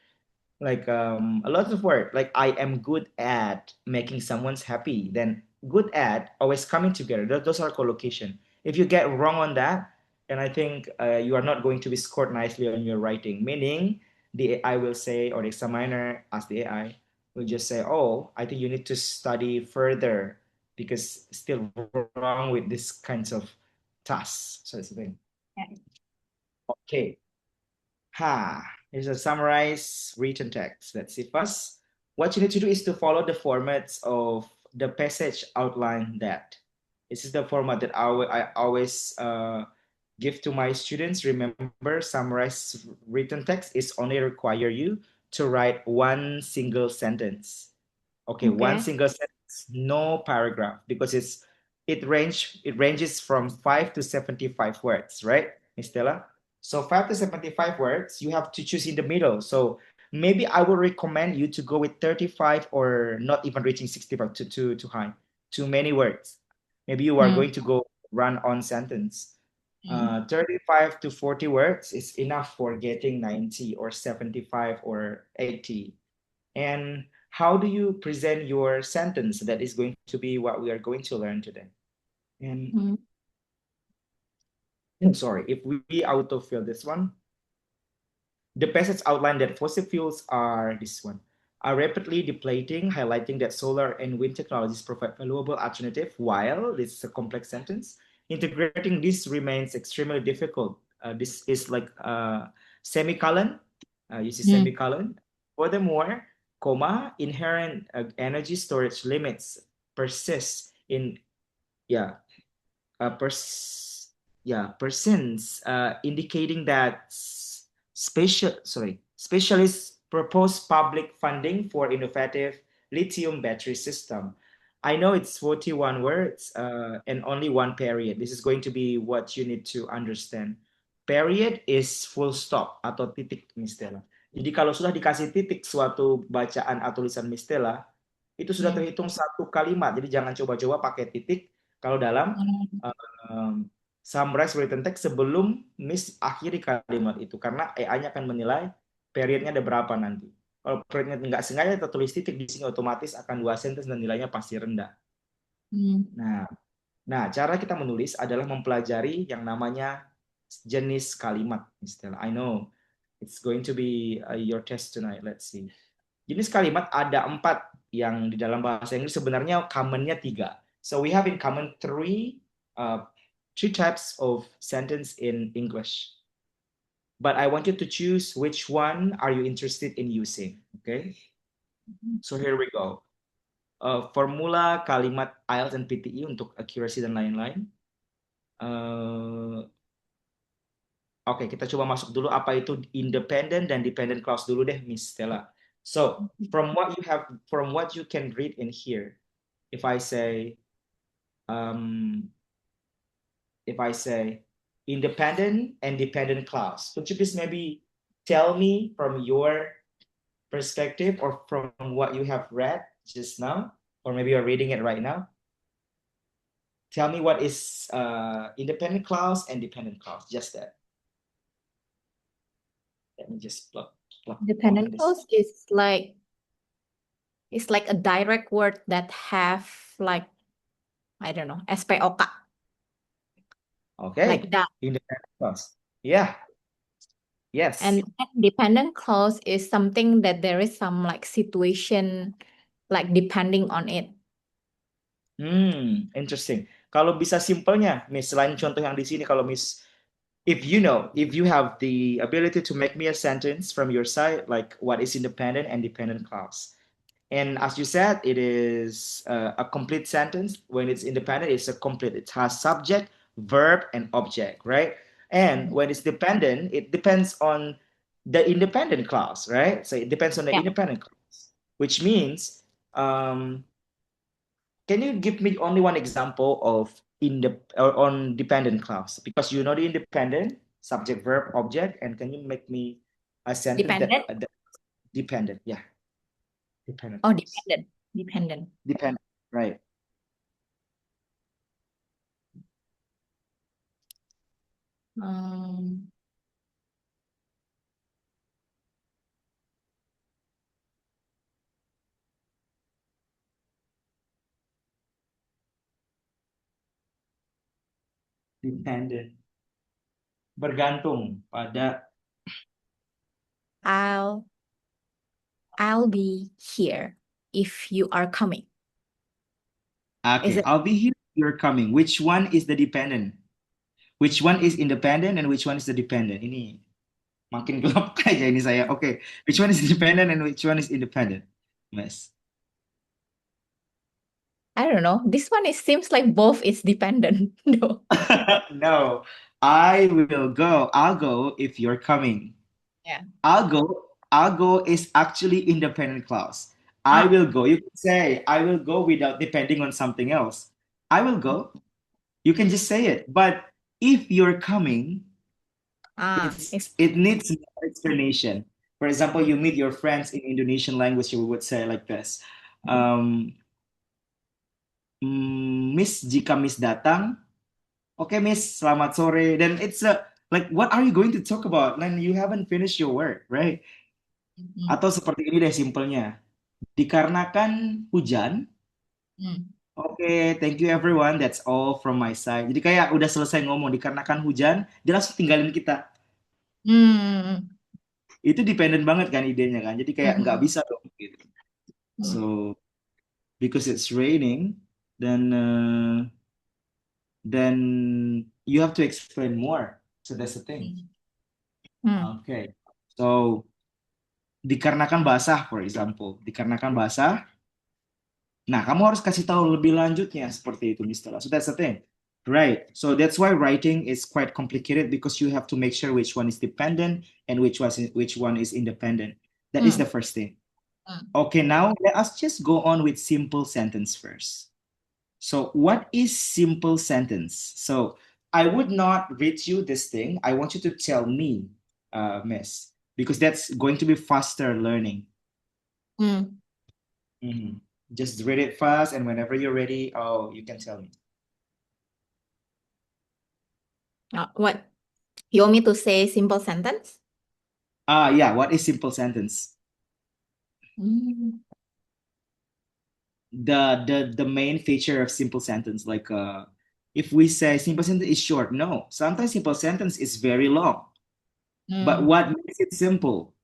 Like a lot of work, like I am good at making someone's happy, then good at always coming together. Those are collocation. If you get wrong on that, then I think you are not going to be scored nicely on your writing, meaning the AI will say, or the examiner as the AI will just say, I think you need to study further because still wrong with this kinds of tasks. So that's the thing. Okay. Here's a summarized written text. Let's see first. What you need to do is to follow the formats of the passage outline that. This is the format that I always give to my students. Remember, summarized written text is only require you to write one single sentence. Okay, one single sentence, no paragraph, because it ranges from 5 to 75 words, right, Miss Stella? So 5 to 75 words, you have to choose in the middle. So maybe I will recommend you to go with 35 or not even reaching 65 too high, too many words. Maybe you are going to go run-on sentence. 35 to 40 words is enough for getting 90 or 75 or 80. And how do you present your sentence? That is going to be what we are going to learn today. And I'm sorry, if we autofill this one. The passage outlined that fossil fuels are this one are rapidly depleting, highlighting that solar and wind technologies provide valuable alternative. While this is a complex sentence, integrating this remains extremely difficult. This is like semicolon. You see semicolon. Furthermore, comma inherent energy storage limits persist in yeah persons, indicating that specialists propose public funding for innovative lithium battery system. I know it's 41 words and only one period. This is going to be what you need to understand. Period is full stop atau titik Mistela. Jadi kalau sudah dikasih titik suatu bacaan atau tulisan Mistela, itu sudah terhitung satu kalimat. Jadi jangan coba-coba pakai titik kalau dalam summarize written text sebelum Miss akhiri kalimat itu, karena AI-nya akan menilai periodnya ada berapa nanti. Kalau periodnya nggak sengaja tertulis titik di sini, otomatis akan 2 sentence dan nilainya pasti rendah. Nah, cara kita menulis adalah mempelajari yang namanya jenis kalimat. Istilah. I know it's going to be your test tonight. Let's see. Jenis kalimat ada 4 yang di dalam bahasa Inggris, sebenarnya commonnya 3. So we have in common three types of sentence in English. But I want you to choose which one are you interested in using. Okay? So here we go. Formula kalimat IELTS dan PTE untuk accuracy dan lain-lain. Oke, kita coba masuk dulu apa itu independent dan dependent clause dulu deh, Miss Stella. So, from what you can read in here, if I say independent and dependent clause, could you please maybe tell me from your perspective or from what you have read just now, or maybe you're reading it right now? Tell me what is independent clause and dependent clause, just that. Let me just plug Dependent clause is like a direct word that have like, I don't know, SPOK. Okay. Like that. Independent clause. Yeah. Yes. And dependent clause is something that there is some like situation like depending on it. Interesting. Kalau bisa simpelnya, Miss, selain contoh yang di sini, kalau Miss, if you have the ability to make me a sentence from your side, like what is independent and dependent clause. And as you said, it is a complete sentence. When it's independent, it's a complete. It has subject, verb, and object, right? And when it's dependent, it depends on the independent clause, right? So it depends on the independent clause, which means, can you give me only one example of on dependent clause? Because you know the independent, subject, verb, object, and can you make me a sentence Dependent? that dependent? Yeah. Dependent. Oh, dependent. Dependent, right. Dependent. Bergantung pada. I'll be here if you are coming. Okay, I'll be here if you're coming. Which one is the dependent? Which one is independent and which one is the dependent? Ini makin gelap aja ini saya. Okay, which one is dependent and which one is independent? Yes. I don't know. This one seems like both is dependent. No. No. I'll go if you're coming. Yeah. I'll go is actually independent clause. I will go. You can say I will go without depending on something else. I will go. You can just say it. But if you're coming, it needs more explanation. For example, you meet your friends in Indonesian language, you would say like this. Miss, jika Miss datang, okay, Miss, selamat sore. Then it's like, what are you going to talk about? Then you haven't finished your work, right? Atau seperti ini deh simpelnya. Dikarenakan hujan. Oke, thank you everyone. That's all from my side. Jadi kayak udah selesai ngomong, dikarenakan hujan, dia langsung tinggalin kita. itu dependent banget kan idenya kan. Jadi kayak nggak bisa dong gitu. So because it's raining, then you have to explain more. So that's the thing. Okay. So dikarenakan basah, for example, dikarenakan basah. Nah, kamu harus kasih tahu lebih lanjutnya seperti itu, Mister. So that's the thing. Right. So that's why writing is quite complicated because you have to make sure which one is dependent and which one is independent. That is the first thing. Okay, now let us just go on with simple sentence first. So what is simple sentence? So I would not read you this thing. I want you to tell me, Miss, because that's going to be faster learning. Just read it fast, and whenever you're ready, you can tell me. What? You want me to say simple sentence? Yeah, what is simple sentence? The main feature of simple sentence, like if we say simple sentence is short, no. Sometimes simple sentence is very long. But what makes it simple?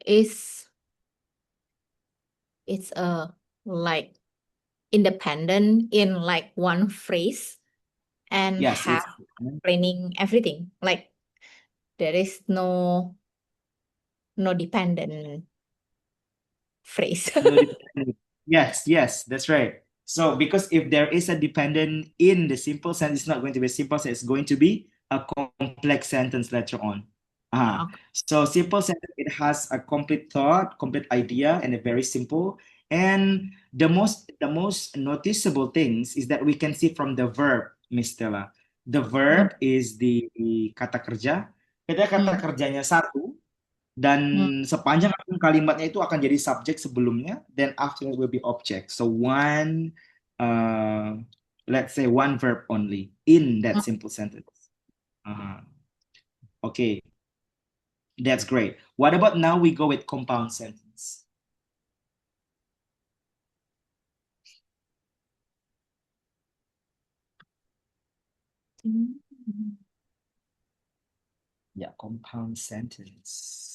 It's like independent in like one phrase and Yes, have explaining everything. Like there is no dependent phrase. No dependent. Yes, that's right. So because if there is a dependent in the simple sentence, it's not going to be a simple sentence, it's going to be a complex sentence later on. So simple sentence, it has a complete thought, complete idea, and a very simple. And the most noticeable things is that we can see from the verb, Miss Stella. The verb is the kata kerja. Kata kerjanya satu, dan sepanjang kalimatnya itu akan jadi subjek sebelumnya, then after it will be object. So let's say one verb only in that simple sentence. Okay, that's great. What about now we go with compound sentence? Yeah, compound sentence.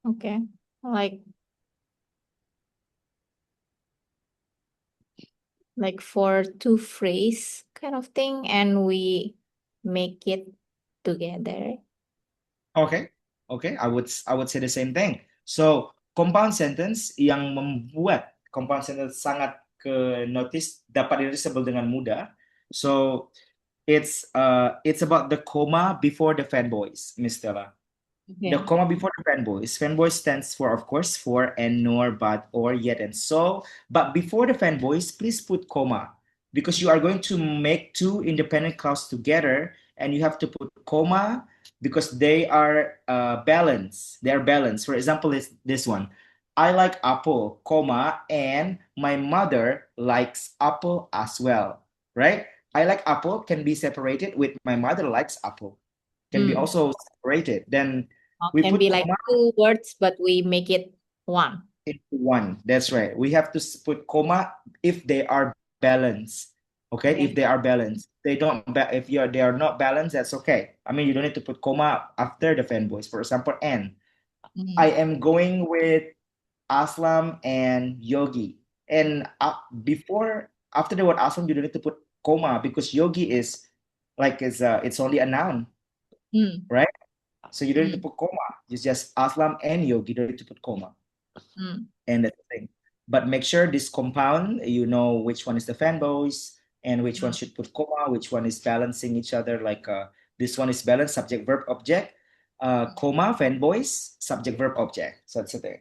Okay, like for two phrase kind of thing, and we make it together. Okay, I would say the same thing. So compound sentence yang membuat compound sentence sangat notice dapat noticeable dengan mudah. So it's about the comma before the fanboys, Miss Stella. The comma before the fanboys. Fanboys stands for, of course, for and, nor, but, or, yet, and so. But before the fanboys, please put comma because you are going to make two independent clauses together, and you have to put comma because they are balanced. They are balanced. For example, is this one. I like apple, comma, and my mother likes apple as well. Right? I like apple can be separated with my mother likes apple. Can be also separated. Then we can put be like comma two words, but we make it one. into one. That's right. We have to put comma if they are balanced. Okay, if they are balanced. They don't. If they are not balanced, that's okay. I mean, you don't need to put comma after the fanboys. For example, and I am going with Aslam and Yogi. And after the word Aslam, you don't need to put comma because Yogi is like it's only a noun, right? So you don't need to put comma. It's just Aslam and Yogi. You don't need to put comma. And that's the thing. But make sure this compound, you know which one is the fanboys and which one should put comma, which one is balancing each other. Like this one is balanced, subject, verb, object, comma, fanboys, subject, verb, object. So that's the thing.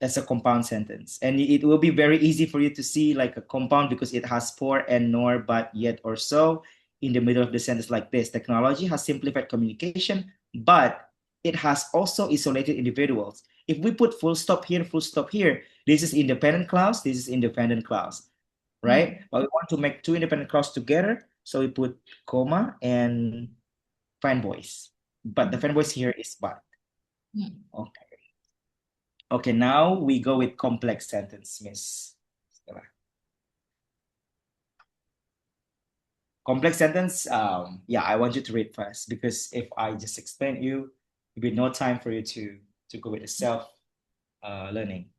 That's a compound sentence. And it will be very easy for you to see like a compound because it has for and, nor, but, yet, or so in the middle of the sentence like this. Technology has simplified communication, but it has also isolated individuals. If we put full stop here, this is independent clause, this is independent clause, right? But we want to make two independent clauses together, so we put comma and fanboys. But the fanboys here is but. Mm. Okay. Okay, now we go with complex sentence, Miss Stella. Complex sentence, yeah, I want you to read first because if I just explain you, there'll be no time for you to go with the self learning.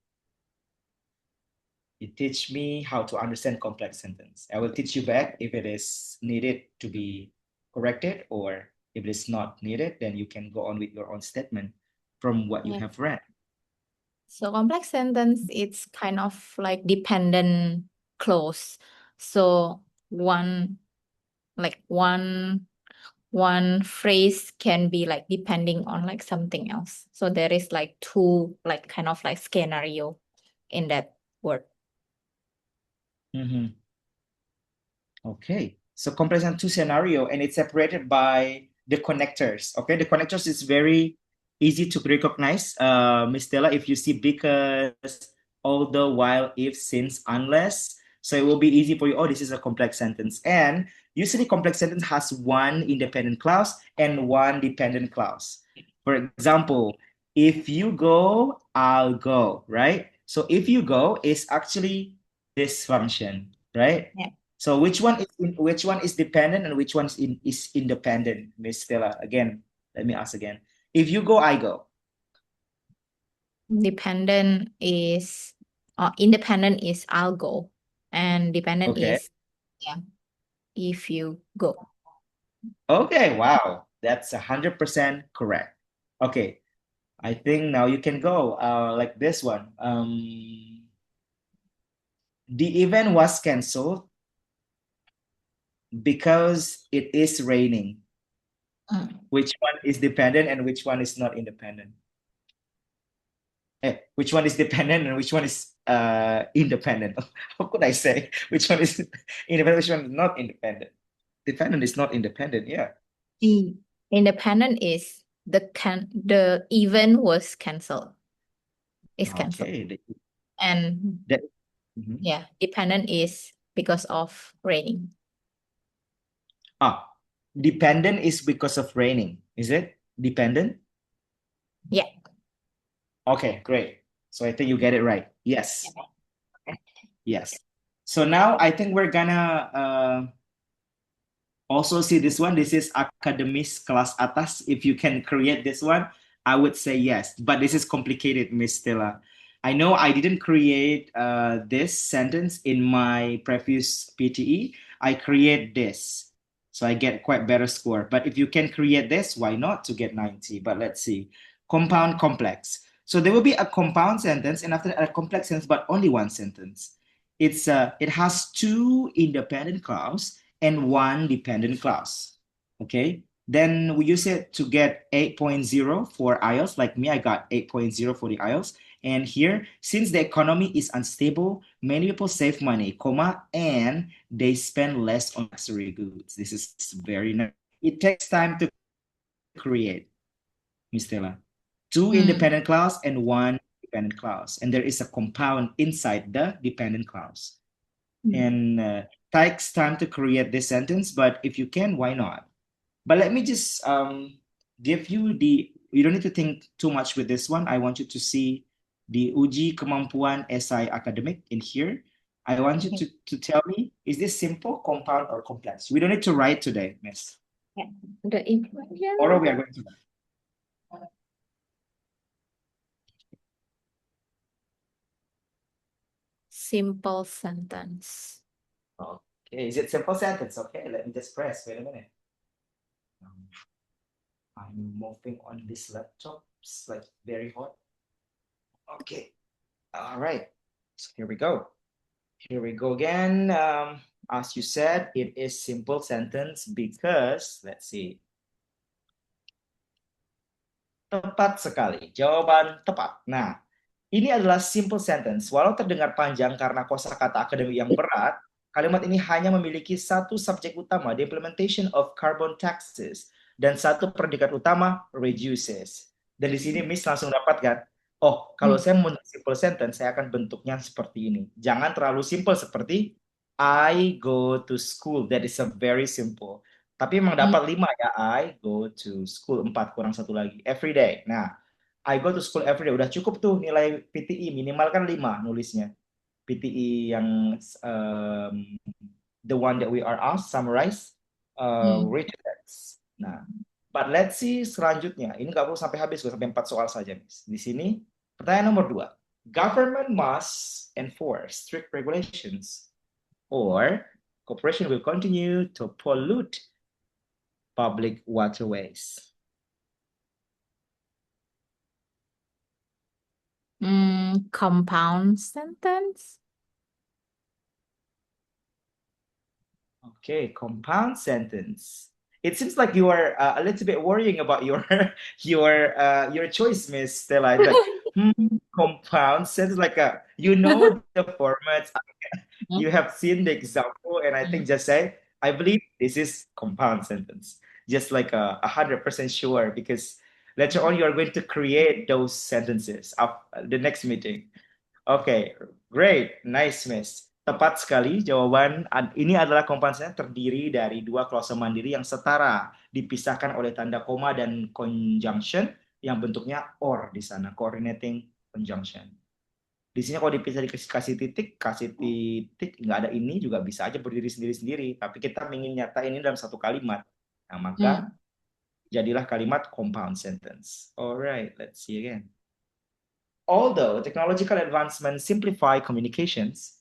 You teach me how to understand complex sentence. I will teach you back if it is needed to be corrected, or if it is not needed, then you can go on with your own statement from what you Yeah. have read. So complex sentence, it's kind of like dependent clause. So one phrase can be like depending on like something else. So there is like two like kind of like scenario in that word. Mhm. Okay, so complex and two scenario, and it's separated by the connectors. Okay, the connectors is very easy to recognize, Miss Stella, if you see because, although, while, if, since, unless. So it will be easy for you. Oh, this is a complex sentence. And usually complex sentence has one independent clause and one dependent clause. For example, if you go, I'll go, right? So if you go is actually this function, right? Yeah. So which one is dependent and which one is independent, Miss Stella? Again, let me ask again. If you go, I go. Independent is I'll go, and dependent Okay. is if you go. Okay, wow. That's 100% correct. Okay. I think now you can go like this one. The event was canceled because it is raining. Which one is dependent and which one is not independent? Which one is dependent and which one is independent? How could I say which one is independent, which one is not independent? Dependent is not independent, yeah. The independent is the event was canceled. It's canceled. Okay. And yeah, dependent is because of raining. Dependent is because of raining. Is it dependent? Yeah. Okay, great. So I think you get it right. Yes. Yes. So now I think we're gonna also see this one. This is Akademis Kelas Atas. If you can create this one, I would say yes. But this is complicated, Miss Stella. I know I didn't create this sentence in my previous PTE. I create this. So I get quite better score. But if you can create this, why not to get 90? But let's see. Compound complex. So there will be a compound sentence and after that, a complex sentence, but only one sentence. It has two independent clause and one dependent clause. Okay. Then we use it to get 8.0 for IELTS. Like me, I got 8.0 for the IELTS. And here, since the economy is unstable, many people save money, and they spend less on luxury goods. This is very nice. It takes time to create, Ms. Stella. Two independent clause and one dependent clause. And there is a compound inside the dependent clause. And takes time to create this sentence, but if you can, why not? But let me just give you you don't need to think too much with this one. I want you to see the uji kemampuan SI academic in here. I want you to tell me, is this simple, compound, or complex? We don't need to write today, miss. Yeah. The equation. Tomorrow we are going to write. Simple sentence. Okay, is it simple sentence? Okay, let me just press. Wait a minute. I'm moving on this laptop. It's like very hot. Okay. All right. So here we go. Here we go again. As you said, it is simple sentence because, let's see. Tepat sekali. Jawaban tepat. Nah, ini adalah simple sentence. Walau terdengar panjang karena kosakata akademik yang berat, kalimat ini hanya memiliki satu subjek utama, the implementation of carbon taxes, dan satu predikat utama, reduces. Dan di sini Miss langsung dapatkan, oh, kalau saya mau simple sentence, saya akan bentuknya seperti ini. Jangan terlalu simple seperti I go to school. That is a very simple. Tapi emang dapat 5 ya. I go to school 4 kurang 1 lagi. Every day. Nah, I go to school every day. Udah cukup tuh nilai PTE. Minimal kan 5 nulisnya. PTE yang the one that we are asked, summarize, read the text. Nah, but let's see selanjutnya. Ini nggak perlu sampai habis, sampai 4 soal saja, Miss. Di sini, pertanyaan nomor 2. Government must enforce strict regulations or corporation will continue to pollute public waterways. Compound sentence. Okay, compound sentence. It seems like you are a little bit worrying about your your choice, Miss Stella. It's like compound sentence, like you know the formats. You have seen the example, and I think just say, I believe this is compound sentence. Just like 100% sure, because later on you are going to create those sentences of the next meeting. Oke, great, nice, Miss. Tepat sekali jawaban. Ini adalah komponen terdiri dari 2 klase mandiri yang setara, dipisahkan oleh tanda koma dan conjunction yang bentuknya or di sana, coordinating conjunction. Di sini kalau dipisah dikasih titik, kasih titik, nggak ada ini juga bisa aja berdiri sendiri-sendiri. Tapi kita ingin nyata ini dalam satu kalimat. Nah, maka jadilah kalimat compound sentence. Alright, let's see again. Although technological advancements simplify communications,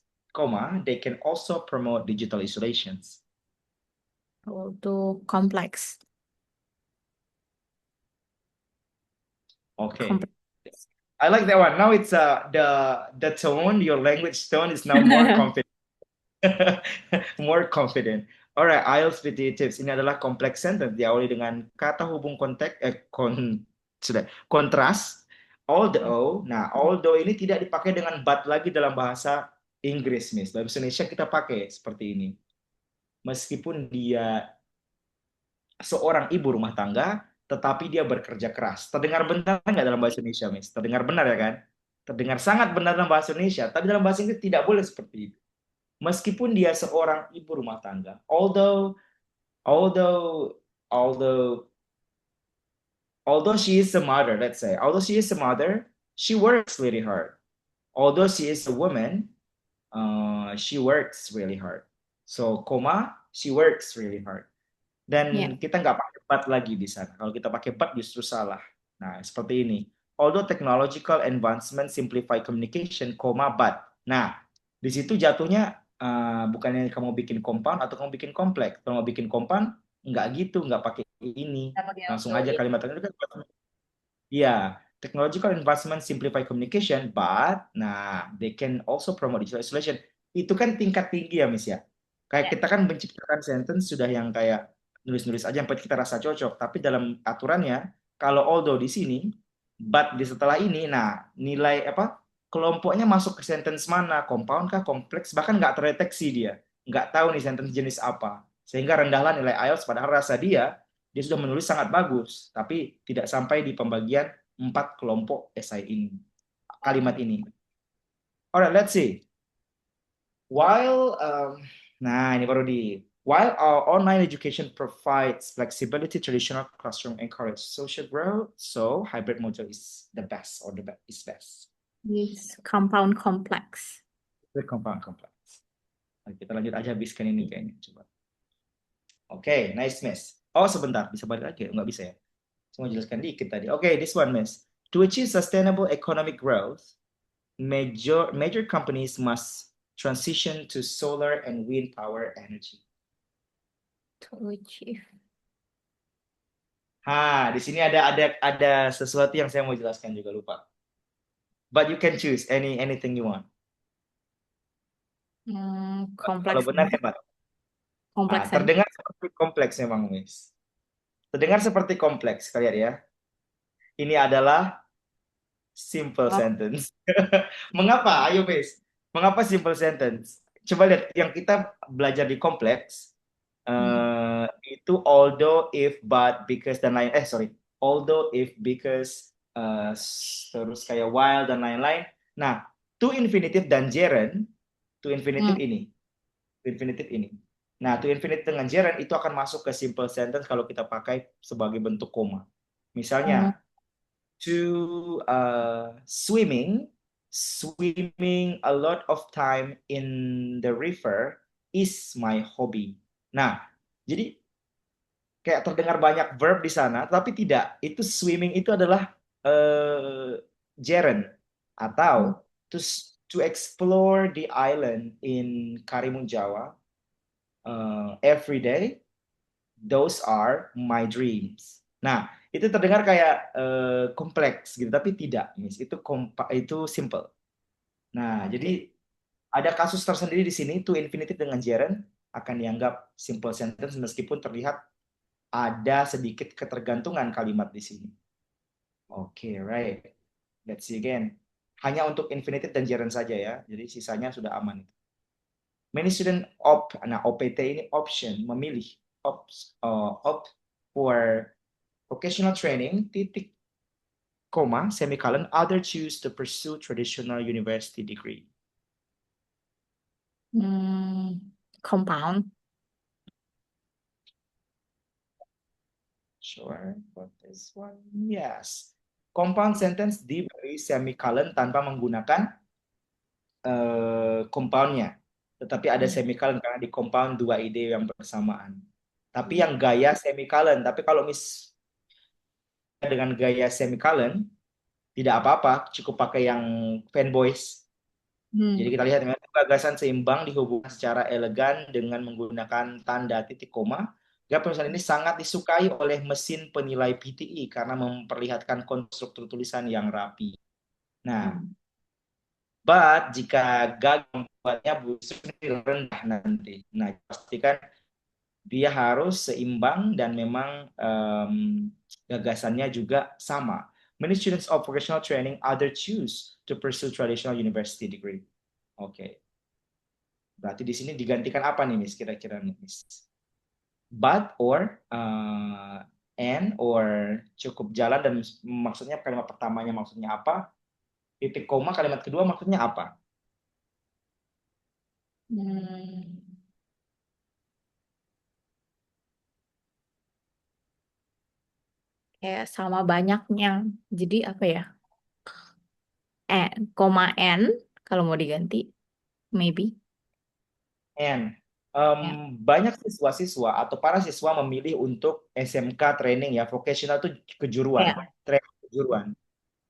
they can also promote digital isolations. Although complex. Okay. I like that one. Now it's the tone, your language tone is now more confident. More confident. Alright, IELTS PTE tips. Ini adalah complex sentence diawali dengan kata hubung kontras. Although, nah although ini tidak dipakai dengan but lagi dalam bahasa Inggris, Miss. Dalam bahasa Indonesia kita pakai seperti ini. Meskipun dia seorang ibu rumah tangga, tetapi dia bekerja keras. Terdengar benar nggak dalam bahasa Indonesia, Miss? Terdengar benar ya kan? Terdengar sangat benar dalam bahasa Indonesia, tapi dalam bahasa Inggris tidak boleh seperti itu. Meskipun dia seorang ibu rumah tangga, although she is a mother, let's say, although she is a mother, she works really hard. Although she is a woman, she works really hard. So, she works really hard. Dan kita nggak pakai but lagi di sana. Kalau kita pakai but justru salah. Nah, seperti ini. Although technological advancement simplify communication, but. Nah, di situ jatuhnya bukannya kamu bikin compound atau kamu bikin kompleks. Kalau mau bikin compound, nggak gitu, nggak pakai ini. Langsung aja kalimat itu kan. Iya, technological advancement simplify communication, but they can also promote digital isolation. Itu kan tingkat tinggi ya, Miss ya. Kayak kita kan menciptakan sentence sudah yang kayak nulis-nulis aja sampai kita rasa cocok, tapi dalam aturannya kalau although di sini, but di setelah ini, nilai kelompoknya masuk ke sentence mana, compound kah, kompleks, bahkan nggak terdeteksi dia, nggak tahu nih sentence jenis apa, sehingga rendahlah nilai IELTS padahal rasa dia sudah menulis sangat bagus, tapi tidak sampai di pembagian 4 kelompok esai ini, kalimat ini. Alright, let's see. While our online education provides flexibility, traditional classroom encourage social growth, so hybrid model is the best or is best. Is compound complex. The compound complex. Nah, kita lanjut aja habiskan ini kayaknya, coba. Oke, nice, Miss. Oh, sebentar, bisa balik lagi? Nggak bisa ya? Saya mau jelaskan dikit tadi. Oke, this one, Miss. To achieve sustainable economic growth, major companies must transition to solar and wind power energy. To achieve. Di sini ada sesuatu yang saya mau jelaskan juga, lupa. But you can choose anything you want. Kompleks. Kalau benar hebat. Kompleks. Terdengar seperti kompleks memang, Miss. Terdengar seperti kompleks, kalian ya. Ini adalah simple sentence. Mengapa? Ayo, Miss. Mengapa simple sentence? Coba lihat yang kita belajar di kompleks. Itu although, if, but, because, dan lain. Although, if, because, terus kayak while, dan lain-lain. To infinitive dan gerund, to infinitive ini. To infinitive ini. Nah, to infinite dengan gerund itu akan masuk ke simple sentence kalau kita pakai sebagai bentuk koma. Misalnya, to swimming a lot of time in the river is my hobby. Nah, jadi kayak terdengar banyak verb di sana, tapi tidak. Itu swimming itu adalah gerund atau to explore the island in Karimun Jawa every day. Those are my dreams. Nah, itu terdengar kayak kompleks gitu, tapi tidak, Miss. Itu simple. Nah, jadi ada kasus tersendiri di sini, to infinitive dengan gerund akan dianggap simple sentence meskipun terlihat ada sedikit ketergantungan kalimat di sini. Oke, right. Let's see again. Hanya untuk infinitive dan gerund saja ya. Jadi sisanya sudah aman. Many student OPT ini option, memilih opt for vocational training, titik, koma, semicolon, other choose to pursue traditional university degree. Compound. Sure, for this one, yes. Compound sentence diberi semicolon tanpa menggunakan compoundnya. Tetapi ada semicolon karena di compound dua ide yang bersamaan. Tapi yang gaya semicolon, tapi kalau dengan gaya semicolon, tidak apa-apa, cukup pakai yang fanboys. Jadi kita lihat gagasan seimbang dihubungkan secara elegan dengan menggunakan tanda titik koma. Gaya penulisan ini sangat disukai oleh mesin penilai PTE karena memperlihatkan konstruktur tulisan yang rapi. Nah, but jika gagal membuatnya busuk rendah nanti. Nah, pastikan dia harus seimbang dan memang gagasannya juga sama. Many students of vocational training other choose to pursue traditional university degree. Oke. Berarti di sini digantikan apa nih, Miss? Kira-kira nih, Miss? But or and or cukup jalan dan maksudnya kalimat pertamanya maksudnya apa? Titik koma kalimat kedua maksudnya apa? Kayak sama banyaknya. Jadi apa ya? Koma N kalau mau diganti, maybe. And Ya. banyak siswa-siswa atau para siswa memilih untuk SMK training ya, vocational itu kejuruan, Ya. training kejuruan.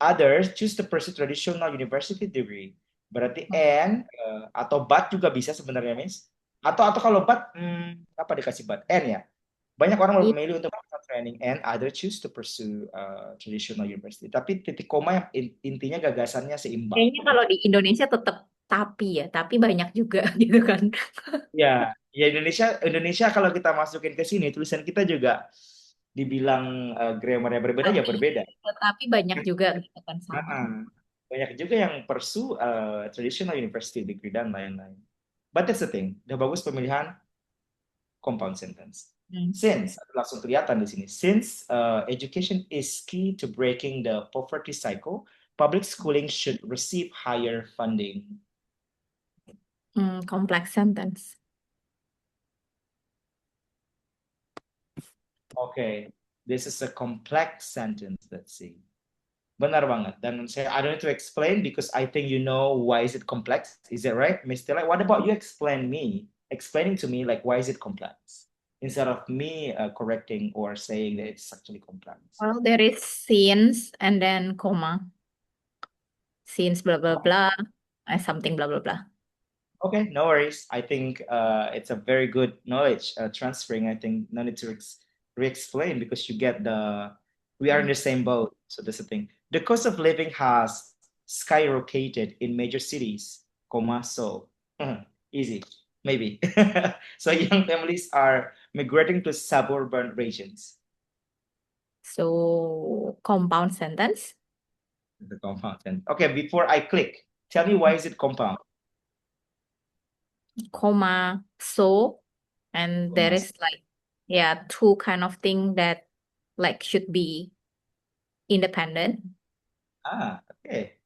Others choose to pursue traditional university degree. Berarti and atau but juga bisa sebenarnya, Miss. Atau kalau but apa dikasih but? And ya. Banyak orang memilih untuk melakukan training and other choose to pursue traditional university. Tapi titik koma yang intinya gagasannya seimbang. Kayaknya kalau di Indonesia tetap tapi ya, tapi banyak juga gitu kan. Ya, Indonesia kalau kita masukin ke sini tulisan kita juga dibilang grammarnya berbeda ya berbeda. Tapi banyak juga gitu kan sama. Banyak juga yang pursue traditional university degree dan lain-lain. But that's the thing, udah bagus pemilihan compound sentence. Since langsung kelihatan di sini. Since education is key to breaking the poverty cycle, public schooling should receive higher funding. Complex sentence. Okay, this is a complex sentence. Let's see. Benar banget. Dan I don't need to explain because I think you know why is it complex. Is that right, Miss Stella? What about you explaining to me like why is it complex? Instead of me correcting or saying that it's actually complex. Well, there is since and then comma. Since blah blah blah, something blah blah blah. Okay, no worries. I think it's a very good knowledge transferring. I think no need to re-explain because you get we are in the same boat. So that's the thing. The cost of living has skyrocketed in major cities, so easy, maybe. So young families are migrating to suburban regions. So compound sentence. The compound sentence. Okay, before I click, tell me why is it compound? Comma, so, and there is like, two kind of thing that like should be independent. Okay.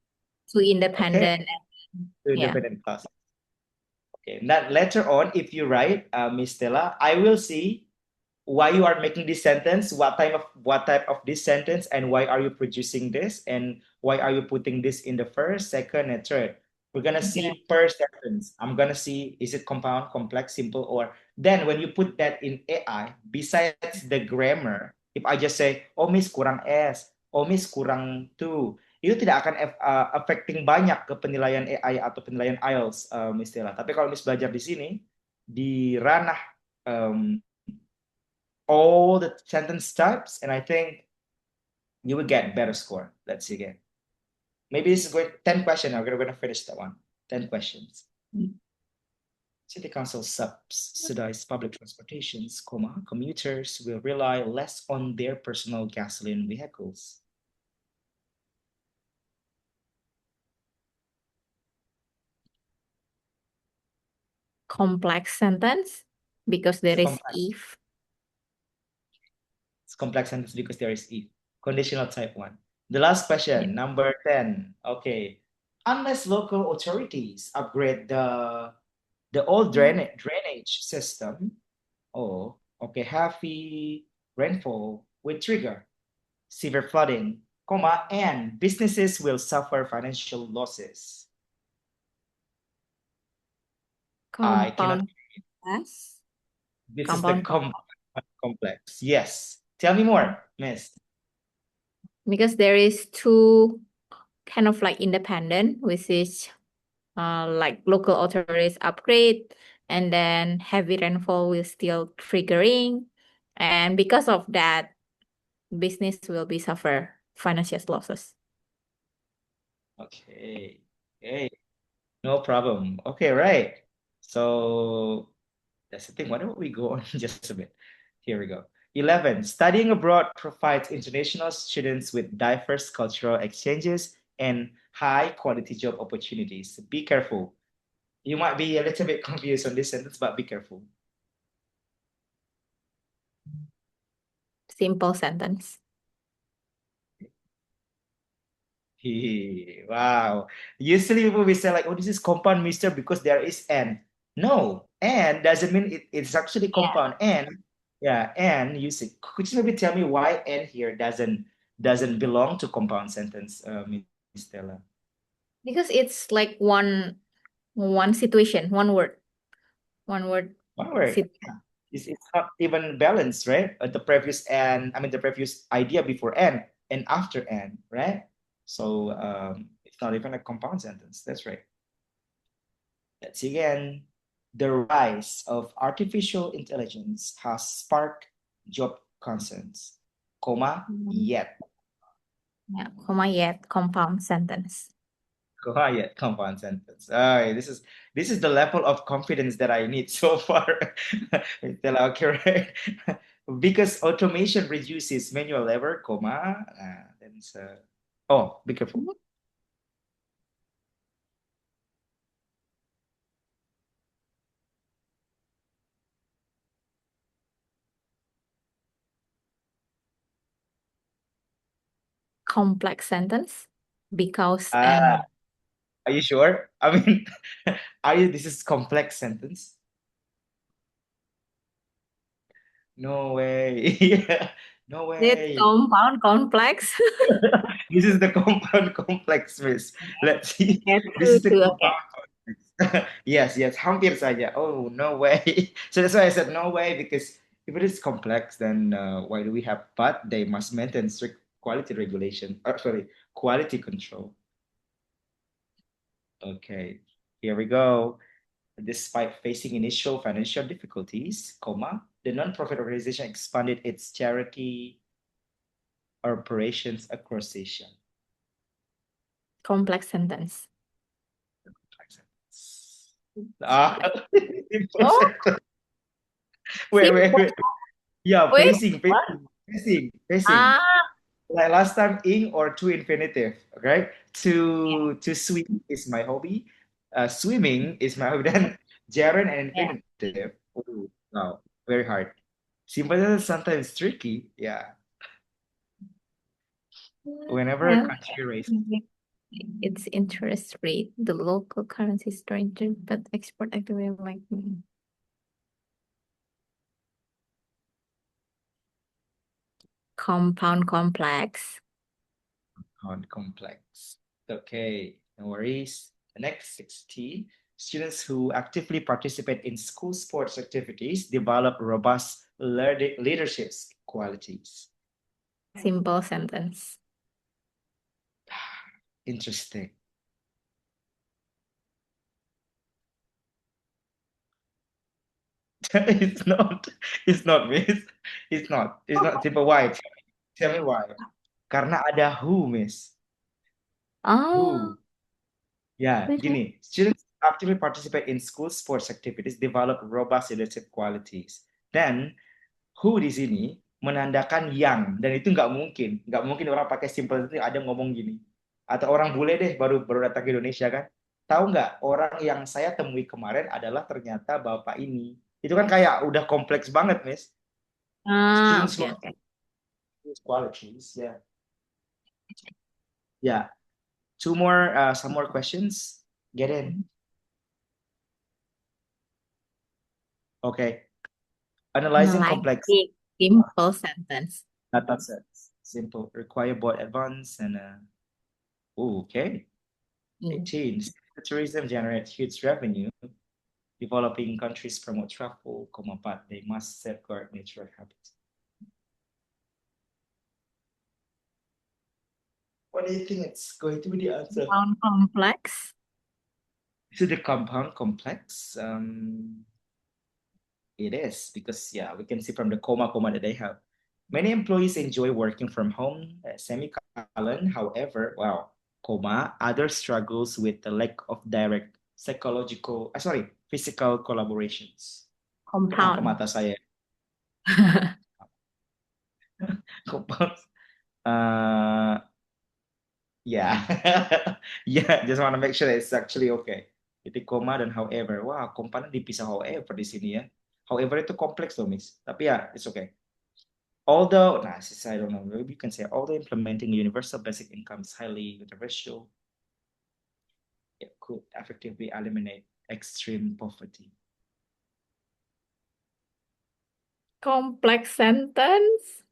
Two independent. Two independent classes. Okay, that later on, if you write, Miss Stella, I will see why you are making this sentence, what type of this sentence, and why are you producing this, and why are you putting this in the first, second, and third. We're gonna Okay. see per sentence. I'm gonna see, is it compound, complex, simple, or then when you put that in AI, besides the grammar, if I just say, oh Miss kurang S, oh Miss kurang two, itu tidak akan affecting banyak ke penilaian AI atau penilaian IELTS, Miss Stella. Tapi kalau Miss belajar di sini, di ranah all the sentence types, and I think you will get better score. Let's see again. Maybe this is going 10 questions. We're going to finish that one. 10 questions. City Council subsidize public transportations, commuters will rely less on their personal gasoline vehicles. Complex sentence because there is if. It's complex sentence because there is if. Conditional type 1. The last question, number 10. Okay. Unless local authorities upgrade the old drainage system, oh, okay, heavy rainfall will trigger severe flooding, and businesses will suffer financial losses. I cannot. Yes. This is the complex. Yes. Tell me more, Miss. Because there is two kind of like independent, which is like local authorities upgrade, and then heavy rainfall will still triggering, and because of that, business will be suffer financial losses. Okay. Okay. No problem. Okay, right. So that's the thing. Why don't we go on just a bit? Here we go. 11. Studying abroad provides international students with diverse cultural exchanges and high quality job opportunities. Be careful. You might be a little bit confused on this sentence, but be careful. Simple sentence. Wow. Usually people will say like, oh, this is compound, mister, because there is N. No, N doesn't mean it's actually compound. N, yeah, N, you see. Could you maybe tell me why N here doesn't belong to compound sentence, Miss Stella? Because it's like one situation, one word. One word. Yeah. It's not even balanced, right? The previous N, the previous idea before N and after N, right? So it's not even a compound sentence. That's right. Let's see again. The rise of artificial intelligence has sparked job concerns, yet. Yeah, yet compound sentence. Yet compound sentence. This is the level of confidence that I need so far. Okay, right? Because automation reduces manual labor, be careful. Complex sentence because Are you sure? This is complex sentence? No way. No way. It's compound complex. This is the compound complex, Miss. Let's see. This is the compound complex. Yes, hampir saja. Oh, no way. So that's why I said no way, because if it is complex, then why do we have, but they must maintain strict quality regulation, quality control. Okay, here we go. Despite facing initial financial difficulties, the non-profit organization expanded its charity operations across Asia. Complex sentence. Wait. Yeah, facing. Like last time, ing or to infinitive, okay? To swim is my hobby. Swimming is my hobby. Then gerund and infinitive. Ooh, wow, very hard. Simple is sometimes tricky. Yeah. Whenever a country raises. its interest rate, the local currency stranger, but export activity like compound complex. Compound complex. Okay, no worries. The next 16, students who actively participate in school sports activities develop robust leadership qualities. Simple sentence. Interesting. It's not, Miss. It's not simple. Why? Tell me why. Karena ada who, Miss. Oh, Who? Ya, wait, gini, students actively participate in school sports activities, develop robust leadership qualities. Dan who di sini menandakan yang, dan itu nggak mungkin orang pakai simple itu ada ngomong gini. Atau orang bule deh baru datang ke Indonesia kan. Tahu nggak orang yang saya temui kemarin adalah ternyata bapak ini. Itu kan kayak udah kompleks banget, Miss. Students okay, okay. qualities, ya. Ya, some more questions. Get in. Okay. Analyzing complex simple sentence. data sets. Simple. Require both advanced and okay. 18. Tourism generates huge revenue. Developing countries promote travel, but they must safeguard natural habitat. What do you think it's going to be the answer? Compound complex. Is it the compound complex? It is, because yeah, we can see from the comma that they have. Many employees enjoy working from home, semicolon. However, wow, comma, others struggles with the lack of direct physical collaborations. Kenapa Compound. mata saya? Compound. Yeah. Yeah, just want to make sure that it's actually okay. Jadi koma dan however. Wah, komponen dipisah however di sini ya. However itu kompleks loh, Miss. Tapi ya, it's okay. Although, I don't know, maybe you can say, although implementing universal basic income is highly controversial, it could effectively eliminate extreme poverty. Complex sentence.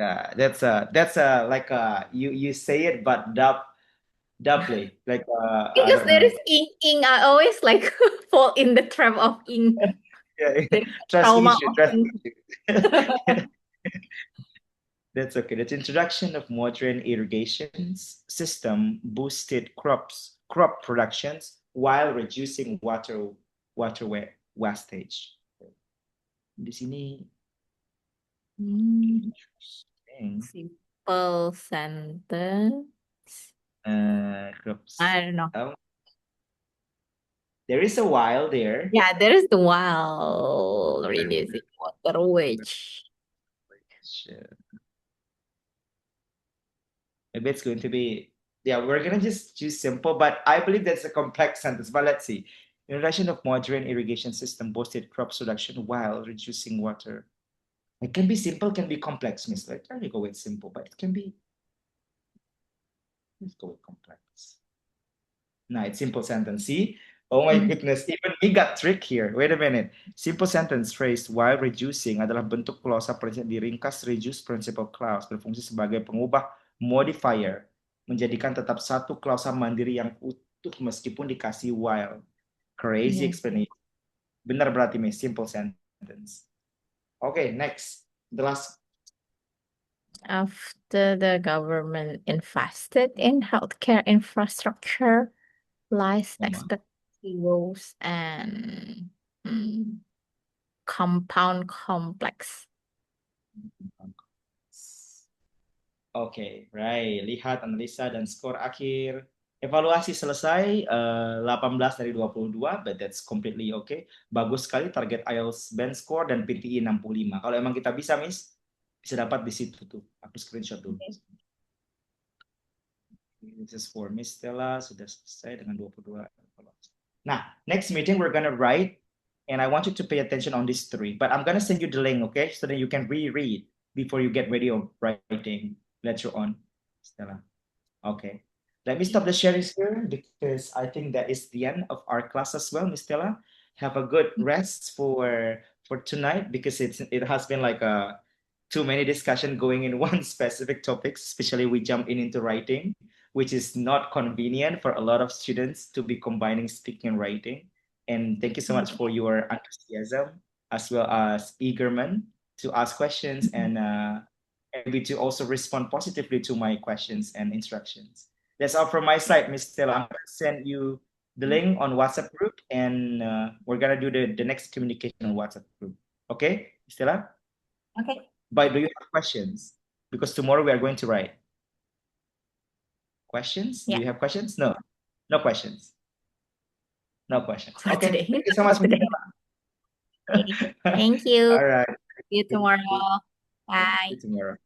Yeah, that's like you say it, but doubly, like I Because don't there know. is ing. I always like fall in the trap of ing. Yeah, There is trust trauma issue, of trust ing. issue. That's okay. The introduction of modern irrigation system boosted crop productions while reducing water wastage. Di sini interesting. Simple sentence. Crops. I don't know. There is a while there. Yeah, there is the while reducing water wage. Maybe it's going to be, yeah, we're going to just choose simple, but I believe that's a complex sentence. But let's see. Introduction of modern irrigation system boosted crop production while reducing water. It can be simple, can be complex, Miss. Let's try to go with simple, but it can be, let's go with complex. Nah, it's simple sentence. See? Oh my goodness, even we got trick here. Wait a minute. Simple sentence phrase while reducing adalah bentuk klausa prinsip diringkas reduce principal clause berfungsi sebagai pengubah modifier menjadikan tetap satu klausa mandiri yang utuh meskipun dikasih while. Crazy explanation. Benar berarti Miss, simple sentence. Okay, next. The last. After the government invested in healthcare infrastructure, life expectancy rose and compound complex. Oke, right. Lihat analisa dan skor akhir. Evaluasi selesai 18 dari 22, but that's completely okay. Bagus sekali target IELTS band score dan PTE 65. Kalau emang kita bisa, Miss, bisa dapat di situ tuh. Aku screenshot dulu. This is for Miss Stella, sudah selesai dengan 22. Nah, next meeting we're gonna write, and I want you to pay attention on these three, but I'm gonna send you the link, okay? So that you can reread before you get ready of writing later on, Stella. Okay. Let me stop the sharing here because I think that is the end of our class as well, Miss Stella. Have a good rest for tonight because it has been like too many discussion going in one specific topic, especially we jump into writing, which is not convenient for a lot of students to be combining speaking and writing. And thank you so much for your enthusiasm as well as eagerment to ask questions and maybe to also respond positively to my questions and instructions. That's all from my side, Miss Stella. I'm gonna send you the link on WhatsApp group, and we're gonna do the next communication on WhatsApp group. Okay, Stella? Okay. But do you have questions? Because tomorrow we are going to write. Questions? Do Yeah. you have questions? No. No questions. No questions. For Okay. today. Thank you so much, Miss Today. Okay. Stella. Thank you. All right. See you tomorrow. See Bye. you tomorrow.